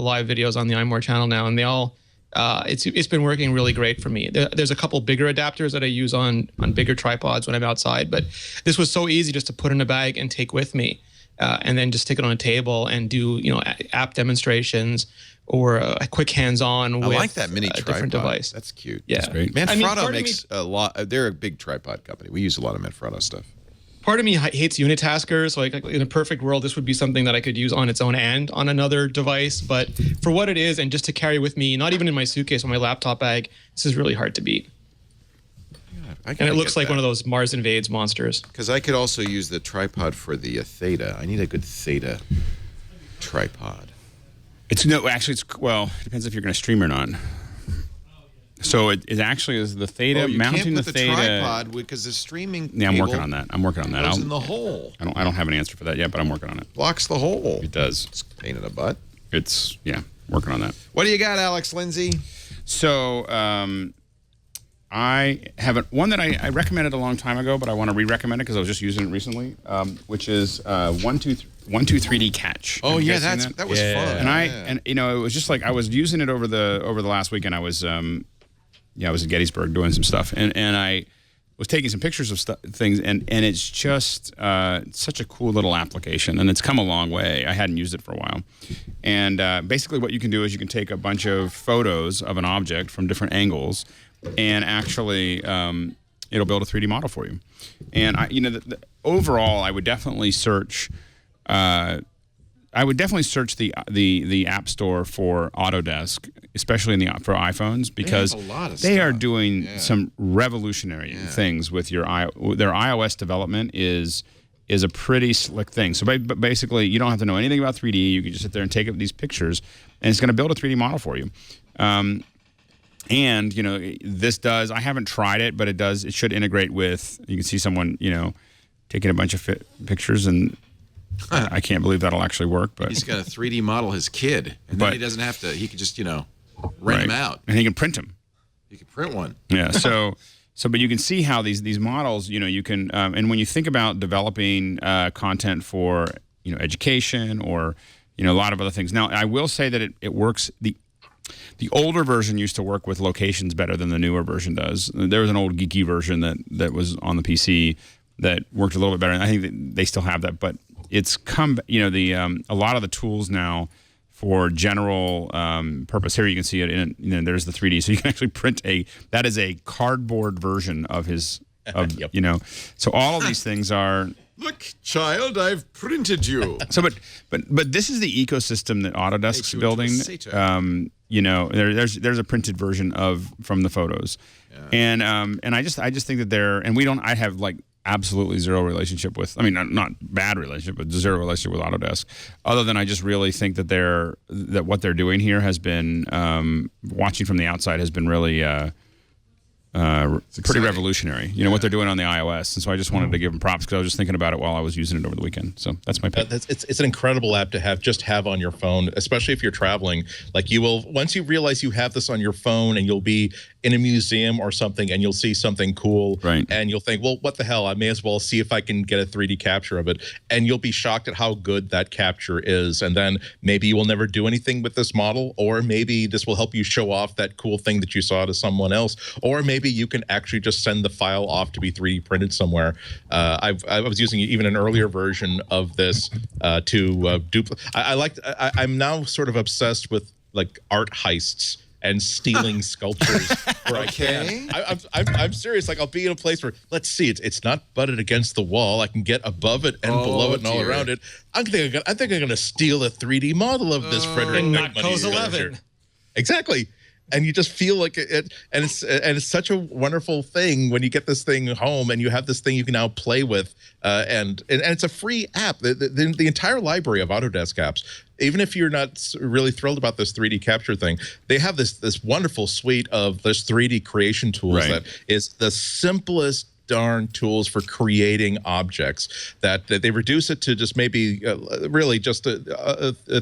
live videos on the iMore channel now, and they all. It's been working really great for me. There's a couple bigger adapters that I use on bigger tripods when I'm outside, but this was so easy just to put in a bag and take with me, and then just stick it on a table and do app demonstrations or a quick hands-on. I like that mini a tripod. Different device. That's cute. Yeah, that's great. Manfrotto makes a lot. They're a big tripod company. We use a lot of Manfrotto stuff. Part of me hates unitaskers. So like in a perfect world, this would be something that I could use on its own and on another device. But for what it is, and just to carry with me, not even in my suitcase or my laptop bag, this is really hard to beat. And it looks like one of those Mars Invades monsters. Because I could also use the tripod for the Theta. I need a good Theta tripod. It depends if you're going to stream or not. So it actually is the Theta mounting the Theta. Tripod because the streaming. Yeah, I'm working on that. Goes in the hole. I don't have an answer for that yet, but I'm working on it. Blocks the hole. It does. It's a pain in the butt. It's working on that. What do you got, Alex Lindsay? So I have one that I recommended a long time ago, but I want to re-recommend it because I was just using it recently, which is 123D Catch. Oh yeah, that was fun. And it was just like I was using it over the last weekend. I was I was at Gettysburg doing some stuff, and I was taking some pictures of things, and it's just such a cool little application, and it's come a long way. I hadn't used it for a while, and basically what you can do is you can take a bunch of photos of an object from different angles, and actually it'll build a 3D model for you. And overall, I would definitely search. The App Store for Autodesk, especially for iPhones, because they are doing some revolutionary things with their iOS development is a pretty slick thing. So basically, you don't have to know anything about 3D. You can just sit there and take up these pictures, and it's going to build a 3D model for you. And this does. I haven't tried it, but it does. It should integrate with. You can see someone taking a bunch of pictures and. I can't believe that'll actually work, but he's got a 3D model his kid, and then he doesn't have to. He could just rent them out, and he can print them. You can print one. Yeah. But you can see how these models, you can, and when you think about developing content for education or a lot of other things. Now, I will say that it works. The older version used to work with locations better than the newer version does. There was an old geeky version that was on the PC that worked a little bit better, and I think that they still have that, but. It's come, a lot of the tools now for general purpose. Here you can see it in, there's the 3D. So you can actually print that is a cardboard version of his, Yep. So all of these things are. Look, child, I've printed you. So, but this is the ecosystem that Autodesk's building. There's a printed version from the photos, and I just think that I have absolutely zero relationship with. I mean, not bad relationship, but zero relationship with Autodesk. Other than I just really think that what they're doing here has been watching from the outside has been really pretty revolutionary. What they're doing on the iOS, and so I just wanted to give them props because I was just thinking about it while I was using it over the weekend. So that's my pick. It's an incredible app to have on your phone, especially if you're traveling. Like once you realize you have this on your phone, and you'll be in a museum or something, and you'll see something cool, right? And you'll think, well, what the hell? I may as well see if I can get a 3D capture of it, and you'll be shocked at how good that capture is. And then maybe you will never do anything with this model, or maybe this will help you show off that cool thing that you saw to someone else, or maybe you can actually just send the file off to be 3D printed somewhere. I was using even an earlier version of this to duplicate. I'm now sort of obsessed with art heists and stealing sculptures where I can. I'm serious. I'll be in a place where, let's see, it's not butted against the wall. I can get above it and below it and all around it. I think I'm going to steal a 3D model of this Frederick Ihnatko's 11. Exactly. and you just feel like it, and it's such a wonderful thing when you get this thing home and you have this thing you can now play with, and it's a free app. The entire library of Autodesk apps, even if you're not really thrilled about this 3D capture thing, they have this wonderful suite of this 3D creation tools that is the simplest darn tools for creating objects, that they reduce it to just maybe really just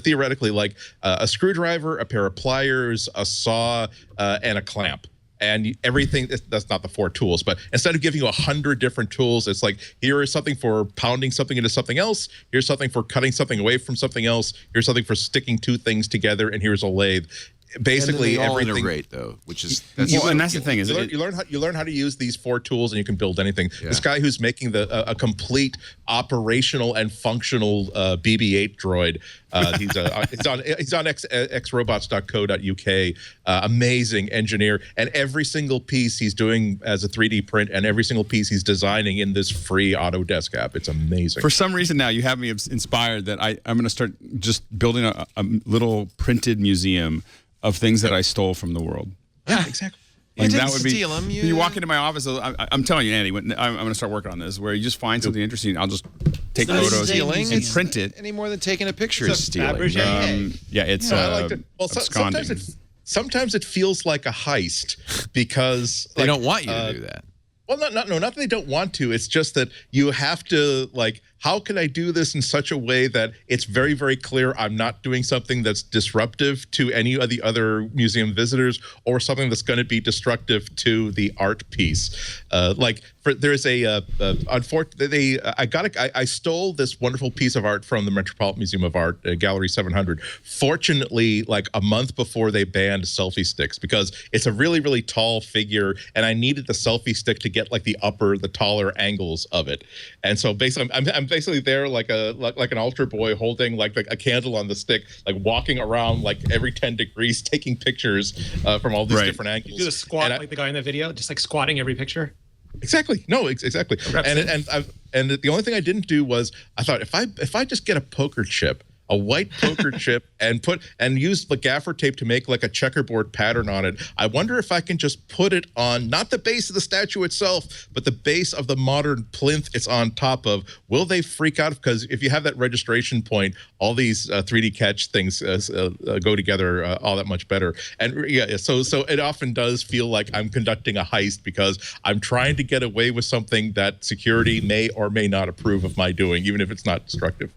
theoretically like a screwdriver, a pair of pliers, a saw, and a clamp. And everything, that's not the 4 tools, but instead of giving you 100 different tools, it's like, here is something for pounding something into something else, here's something for cutting something away from something else, here's something for sticking 2 things together, and here's a lathe. Basically, and they all everything integrate, though, which is and that's the thing is you learn how to use these 4 tools, and you can build anything. Yeah. This guy who's making a complete operational and functional BB-8 droid. He's on xrobots.co.uk. Amazing engineer, and every single piece he's doing as a 3D print, and every single piece he's designing in this free Autodesk app. It's amazing. For some reason now you have me inspired that I'm going to start just building a little printed museum of things that I stole from the world. Yeah, exactly. Like that would steal them. You walk into my office. I'm telling you, Andy, I'm going to start working on this. Where you just find something interesting, I'll just take photos and print it. Any more than taking a picture is stealing. Yeah, it's I like to, well, sometimes it feels like a heist because they don't want you to do that. Well, not that they don't want to. It's just that you have to, like, how can I do this in such a way that it's very, very clear I'm not doing something that's disruptive to any of the other museum visitors, or something that's going to be destructive to the art piece. There's unfortunately, I stole this wonderful piece of art from the Metropolitan Museum of Art, Gallery 700. Fortunately, like a month before they banned selfie sticks, because it's a really, really tall figure, and I needed the selfie stick to get like the taller angles of it. And so basically, I'm basically there like an altar boy holding like a candle on the stick, like walking around like every 10 degrees, taking pictures from all these different angles. You do the squat like the guy in the video, just like squatting every picture. Exactly. No, exactly. And the only thing I didn't do was, I thought, if I just get a poker chip, a white poker chip, and use the gaffer tape to make like a checkerboard pattern on it, I wonder if I can just put it on not the base of the statue itself, but the base of the modern plinth it's on top of. Will they freak out? Because if you have that registration point, all these 3D catch things go together all that much better. And yeah, so it often does feel like I'm conducting a heist, because I'm trying to get away with something that security may or may not approve of my doing, even if it's not destructive.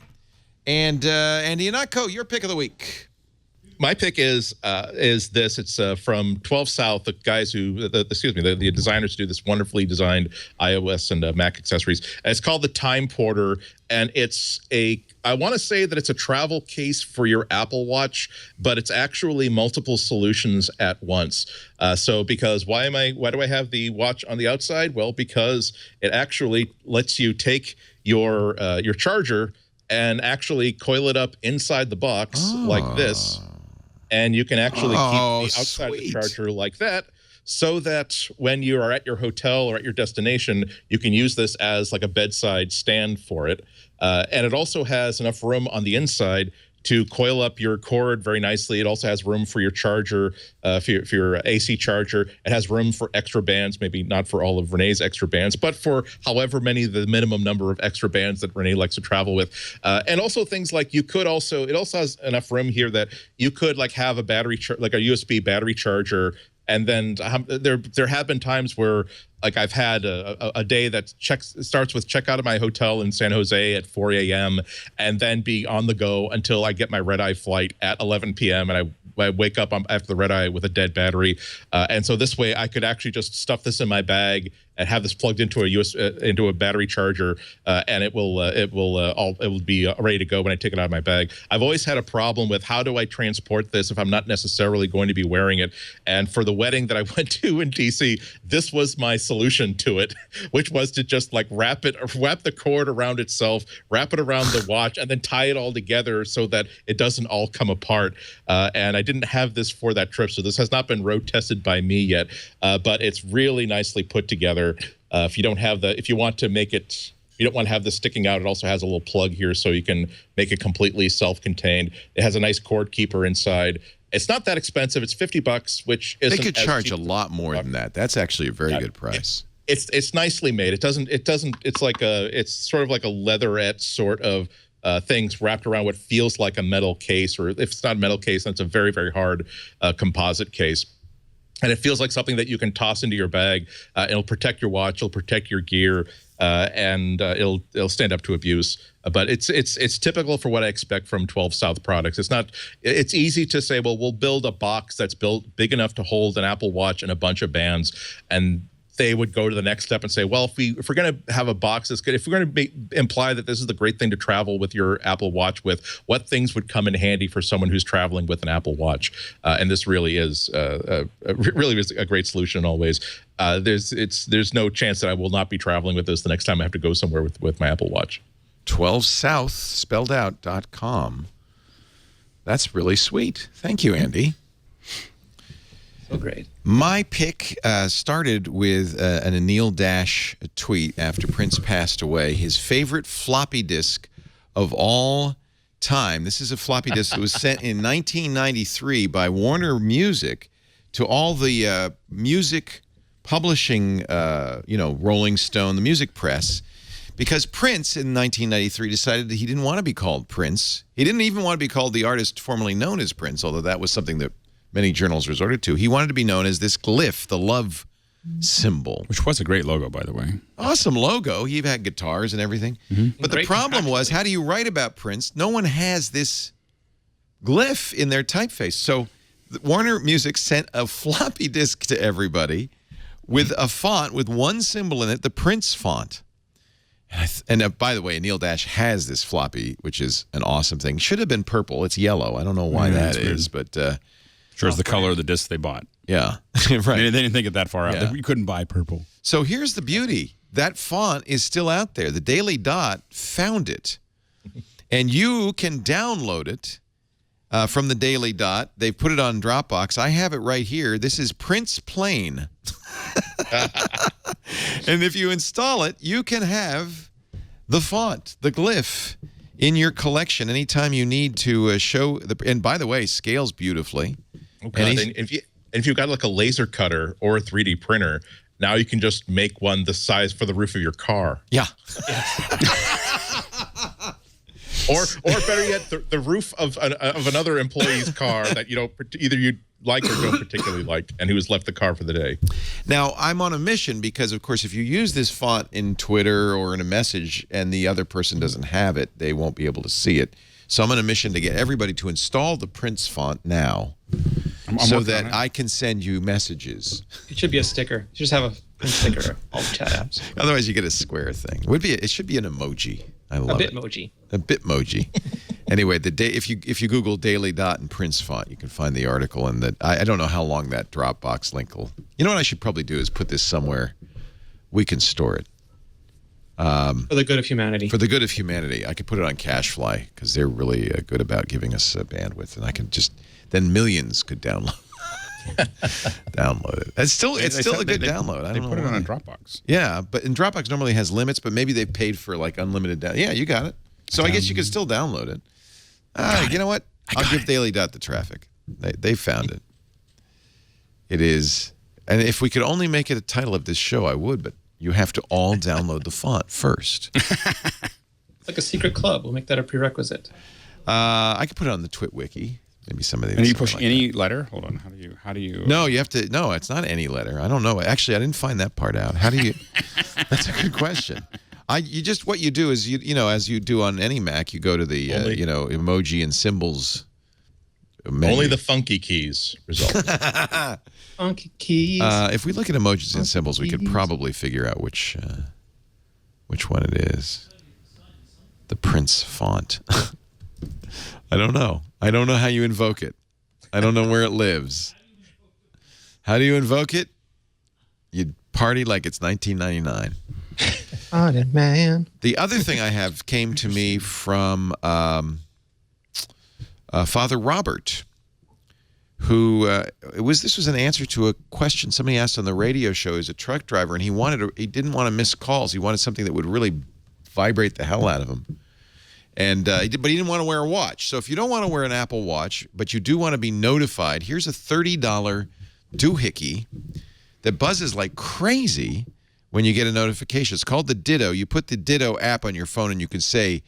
And Ihnatko, your pick of the week. My pick is this. It's from 12 South, the guys who, the designers who do this wonderfully designed iOS and Mac accessories. And it's called the Time Porter, and I want to say that it's a travel case for your Apple Watch, but it's actually multiple solutions at once. Because why do I have the watch on the outside? Well, because it actually lets you take your charger and actually coil it up inside the box like this. And you can actually keep the outside of the charger like that, so that when you are at your hotel or at your destination, you can use this as like a bedside stand for it. And it also has enough room on the inside to coil up your cord very nicely. It also has room for your charger, for your AC charger. It has room for extra bands, maybe not for all of Renee's extra bands, but for however many, the minimum number of extra bands that Rene likes to travel with. And also things like it also has enough room here that you could like have a battery, like a USB battery charger. And then there have been times where, like, I've had a day that starts with check out of my hotel in San Jose at 4 a.m. and then be on the go until I get my red-eye flight at 11 p.m. and I wake up after the red-eye with a dead battery. And so this way I could actually just stuff this in my bag and have this plugged into a battery charger, and it will be ready to go when I take it out of my bag. I've always had a problem with, how do I transport this if I'm not necessarily going to be wearing it? And for the wedding that I went to in DC, this was my solution to it, which was to just like wrap the cord around itself, wrap it around the watch, and then tie it all together so that it doesn't all come apart. And I didn't have this for that trip, so this has not been road tested by me yet, but it's really nicely put together. If you want to make it, you don't want to have this sticking out, it also has a little plug here so you can make it completely self-contained. It has a nice cord keeper inside. It's not that expensive. It's $50, which is they could charge a lot more than that. That's actually a very good price. It's nicely made. It's sort of like a leatherette sort of things wrapped around what feels like a metal case, or if it's not a metal case, then it's a very, very hard composite case. And it feels like something that you can toss into your bag. It'll protect your watch, it'll protect your gear, and it'll stand up to abuse. But it's typical for what I expect from 12 South products. It's easy to say, well, we'll build a box that's built big enough to hold an Apple Watch and a bunch of bands, and they would go to the next step and say, well, if we're going to have a box that's good, if we're going to imply that this is the great thing to travel with your Apple Watch with, what things would come in handy for someone who's traveling with an Apple Watch? And this really is a great solution in all ways. There's no chance that I will not be traveling with this the next time I have to go somewhere with my Apple Watch. 12south spelled out.com. That's really sweet. Thank you, Andy. So great. My pick started with an Anil Dash tweet after Prince passed away. His favorite floppy disk of all time. This is a floppy disk that was sent in 1993 by Warner Music to all the music publishing, Rolling Stone, the music press, because Prince in 1993 decided that he didn't want to be called Prince. He didn't even want to be called the artist formerly known as Prince, although that was something that many journals resorted to. He wanted to be known as this glyph, the love symbol. Which was a great logo, by the way. Awesome logo. He had guitars and everything. But the problem was, how do you write about Prince? No one has this glyph in their typeface. So Warner Music sent a floppy disk to everybody with a font with one symbol in it, the Prince font. And by the way, Anil Dash has this floppy, which is an awesome thing. Should have been purple. It's yellow. I don't know why that is, but... Sure, it's the color of the disc they bought. Yeah, right. They didn't think it that far out. You couldn't buy purple. So here's the beauty. That font is still out there. The Daily Dot found it. And you can download it from the Daily Dot. They've put it on Dropbox. I have it right here. This is Prince Plain. And if you install it, you can have the font, the glyph, in your collection anytime you need to show the. And by the way, scales beautifully. Oh, God. And if you've got like a laser cutter or a 3D printer, now you can just make one the size for the roof of your car. Yeah. or better yet, the roof of another employee's car that either you like or don't particularly like, and who has left the car for the day. Now, I'm on a mission because, of course, if you use this font in Twitter or in a message and the other person doesn't have it, they won't be able to see it. So I'm on a mission to get everybody to install the Prince font now so that I can send you messages. It should be a sticker. You just have a Prince sticker all chat apps. Otherwise, you get a square thing. It should be an emoji. I love it. A Bitmoji. Anyway, if you Google Daily Dot and Prince font, you can find the article. And I don't know how long that Dropbox link will. You know what I should probably do is put this somewhere we can store it. For the good of humanity. For the good of humanity. I could put it on CacheFly because they're really good about giving us bandwidth, and I can then millions could download it. It's still a good download. They put it on a Dropbox. Yeah, but in Dropbox normally has limits, but maybe they paid for like unlimited. Yeah, you got it. So I guess you could still download it. You know what? I'll give Daily Dot the traffic. They found it. It is, and if we could only make it a title of this show, I would, but you have to all download the font first. It's like a secret club. We'll make that a prerequisite. I could put it on the Twit Wiki. Maybe some of these. And you push any letter? Hold on. How do you? No, you have to. No, it's not any letter. I don't know. Actually, I didn't find that part out. How do you? That's a good question. What you do is as you do on any Mac, you go to the emoji and symbols menu. Only the funky keys result. Funky keys. If we look at emojis and symbols, we could probably figure out which one it is. The Prince font. I don't know. I don't know how you invoke it. I don't know where it lives. How do you invoke it? You party like it's 1999. Party, man. The other thing I have came to me from Father Robert, who this was an answer to a question somebody asked on the radio show. He's a truck driver, and he didn't want to miss calls. He wanted something that would really vibrate the hell out of him. And but he didn't want to wear a watch. So if you don't want to wear an Apple Watch, but you do want to be notified, here's a $30 doohickey that buzzes like crazy when you get a notification. It's called the Ditto. You put the Ditto app on your phone, and you can say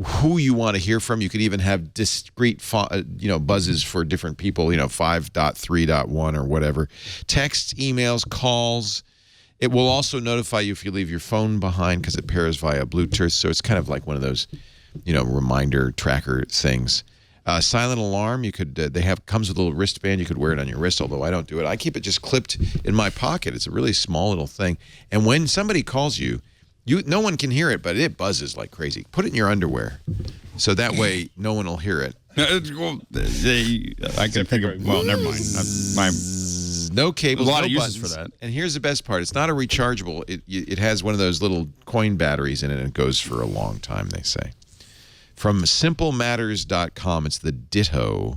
who you want to hear from. You could even have discrete, buzzes for different people. 5.3.1 or whatever. Texts, emails, calls. It will also notify you if you leave your phone behind because it pairs via Bluetooth. So it's kind of like one of those, reminder tracker things. Silent alarm. You could. Comes with a little wristband. You could wear it on your wrist. Although I don't do it. I keep it just clipped in my pocket. It's a really small little thing. And when somebody calls you, no one can hear it, but it buzzes like crazy. Put it in your underwear, so that way no one will hear it. I can think of. Well, never mind. No cables, a lot no of uses buttons. for that. And here's the best part. It's not a rechargeable. It has one of those little coin batteries in it, and it goes for a long time, they say. From simplematters.com, it's the Ditto,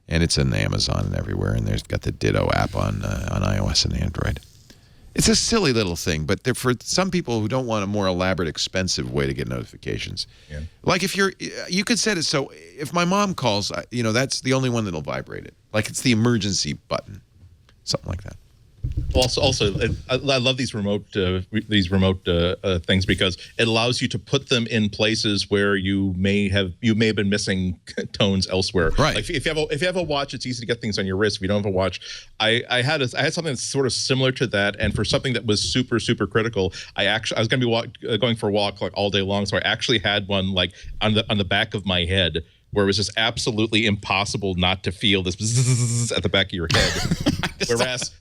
and it's on Amazon and everywhere, and there's got the Ditto app on iOS and Android. It's a silly little thing, but for some people who don't want a more elaborate, expensive way to get notifications. Yeah. Like if you could set it so if my mom calls, that's the only one that'll vibrate it. Like it's the emergency button. Something like that. Also, I love these remote things because it allows you to put them in places where you may have been missing tones elsewhere. Right. Like if you have a watch, it's easy to get things on your wrist. If you don't have a watch, I had something that's sort of similar to that, and for something that was super critical, I was going to be going for a walk like all day long, so I actually had one like on the back of my head, where it was just absolutely impossible not to feel this bzzz at the back of your head.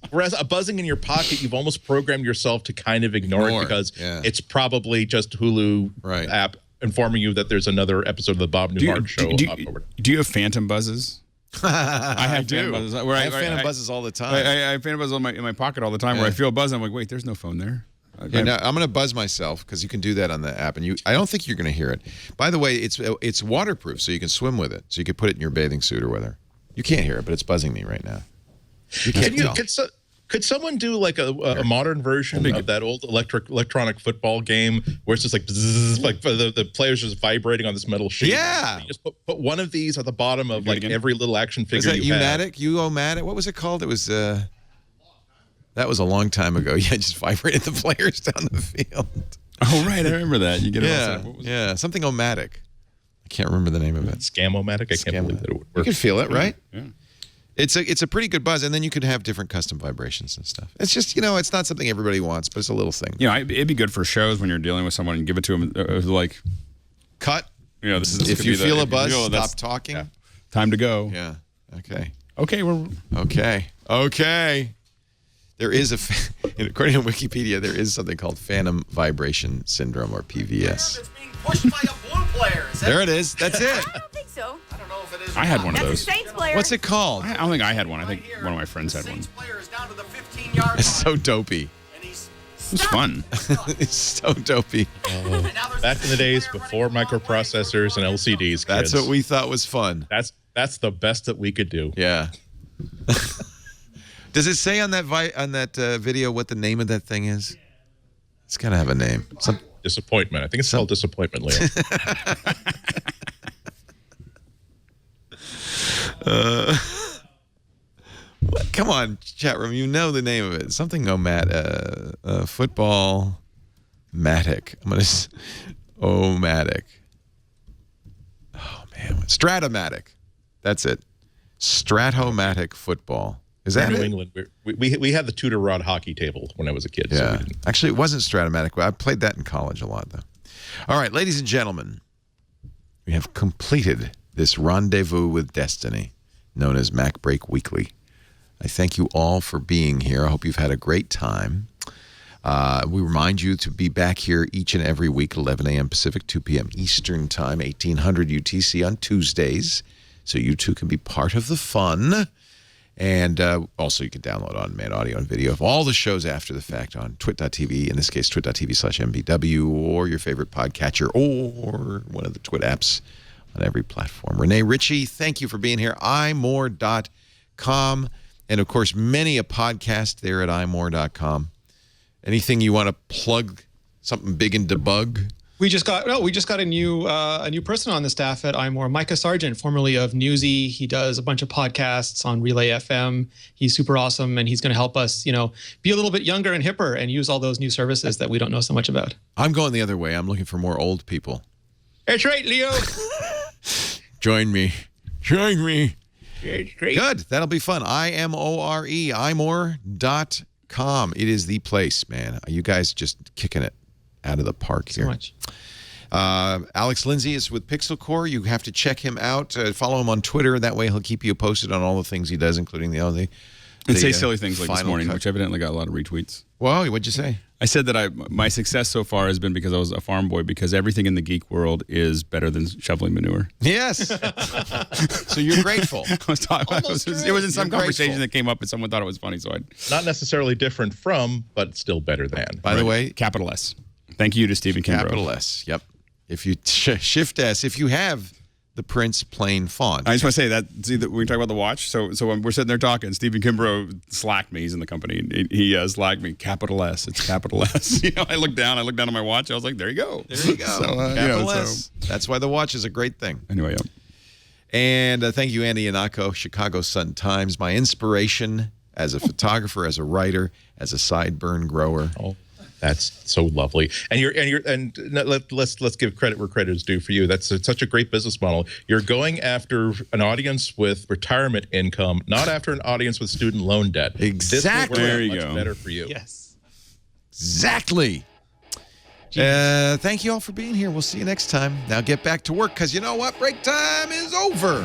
Whereas a buzzing in your pocket, you've almost programmed yourself to kind of ignore it because it's probably just Hulu app informing you that there's another episode of the Bob Newhart show. Do you have phantom buzzes? I have phantom buzzes. I have phantom buzzes all the time. I have phantom buzzes in my pocket all the time where I feel a buzz and I'm like, wait, there's no phone there. Okay, now I'm going to buzz myself because you can do that on the app, and I don't think you're going to hear it. By the way, it's waterproof, so you can swim with it. So you could put it in your bathing suit or whatever. You can't hear it, but it's buzzing me right now. You can't tell. Could someone do like a modern version of that old electronic football game where it's just like bzzz, like the players just vibrating on this metal sheet? Yeah. You just put one of these at the bottom of like every little action figure. Is that Umatic? What was it called? It was. That was a long time ago. Yeah, just vibrated the players down the field. Oh, right. I remember that. You get it. Something Omatic. I can't remember the name of it. Scam-O-Matic? I can't believe that it would work. You can feel it, right? Yeah. It's a pretty good buzz, and then you could have different custom vibrations and stuff. It's just, it's not something everybody wants, but it's a little thing. It'd be good for shows when you're dealing with someone and give it to them, like... Cut. If you feel a buzz, stop talking. Yeah. Time to go. Yeah. Okay. Okay. There is according to Wikipedia, there is something called phantom vibration syndrome, or PVS. It's being pushed by a blue player. There it is. That's it. I don't think so. I don't know if it is. I had one of those. Saints player. What's it called? I don't think I had one. I think one of my friends had one. Player is down to the 15-yard It's so dopey. It's fun. It's so dopey. Back in the days before microprocessors and LCDs, that's what we thought was fun. That's the best that we could do. Yeah. Does it say on that video what the name of that thing is? It's got to have a name. Disappointment. I think it's called Disappointment, Leo. Come on, chat room. You know the name of it. Something football matic. I'm going to... O-matic. Oh, man. Stratomatic. That's it. Stratomatic football. Is that New England? We had the Tudor rod hockey table when I was a kid. Yeah. So actually, it wasn't Stratomatic. I played that in college a lot, though. All right, ladies and gentlemen, we have completed this rendezvous with destiny known as MacBreak Weekly. I thank you all for being here. I hope you've had a great time. We remind you to be back here each and every week, 11 a.m. Pacific, 2 p.m. Eastern Time, 1800 UTC on Tuesdays, so you too can be part of the fun. And also you can download on-demand audio and video of all the shows after the fact on twit.tv, in this case, twit.tv/MBW, or your favorite podcatcher, or one of the Twit apps on every platform. Rene Ritchie, thank you for being here. imore.com. And, of course, many a podcast there at imore.com. Anything you want to plug, something big and debug? We just got a new person on the staff at iMore, Micah Sargent, formerly of Newsy. He does a bunch of podcasts on Relay FM. He's super awesome, and he's going to help us, be a little bit younger and hipper and use all those new services that we don't know so much about. I'm going the other way. I'm looking for more old people. That's right, Leo. Join me. Great. Good. That'll be fun. IMORE, imore.com. It is the place, man. You guys just kicking it out of the park here. So much. Alex Lindsay is with Pixel Core. You have to check him out. Follow him on Twitter. That way he'll keep you posted on all the things he does, including the and say silly things like this morning, cut. which evidently got a lot of retweets. Well, what'd you say? I said that my success so far has been because I was a farm boy, because everything in the geek world is better than shoveling manure. Yes. So you're grateful. It was in some conversation that came up and someone thought it was funny, so I not necessarily different from, but still better than. By the way, capital S. Thank you to Stephen Kimbrough. Capital S. Yep. If you Shift S, if you have the Prince plain font. I just want to say that. See, we talk about the watch. So when we're sitting there talking, Stephen Kimbrough slacked me. He's in the company. He slacked me. Capital S. It's capital S. I looked down on my watch. I was like, there you go. There you go. So, capital S. That's why the watch is a great thing. Anyway, And thank you, Andy Ihnatko, Chicago Sun-Times, my inspiration as a photographer, as a writer, as a sideburn grower. Oh, that's so lovely. And let's give credit where credit is due for you. That's such a great business model. You're going after an audience with retirement income, not after an audience with student loan debt. Exactly. This will work much better for you. Yes. Exactly. Thank you all for being here. We'll see you next time. Now get back to work, because you know what? Break time is over.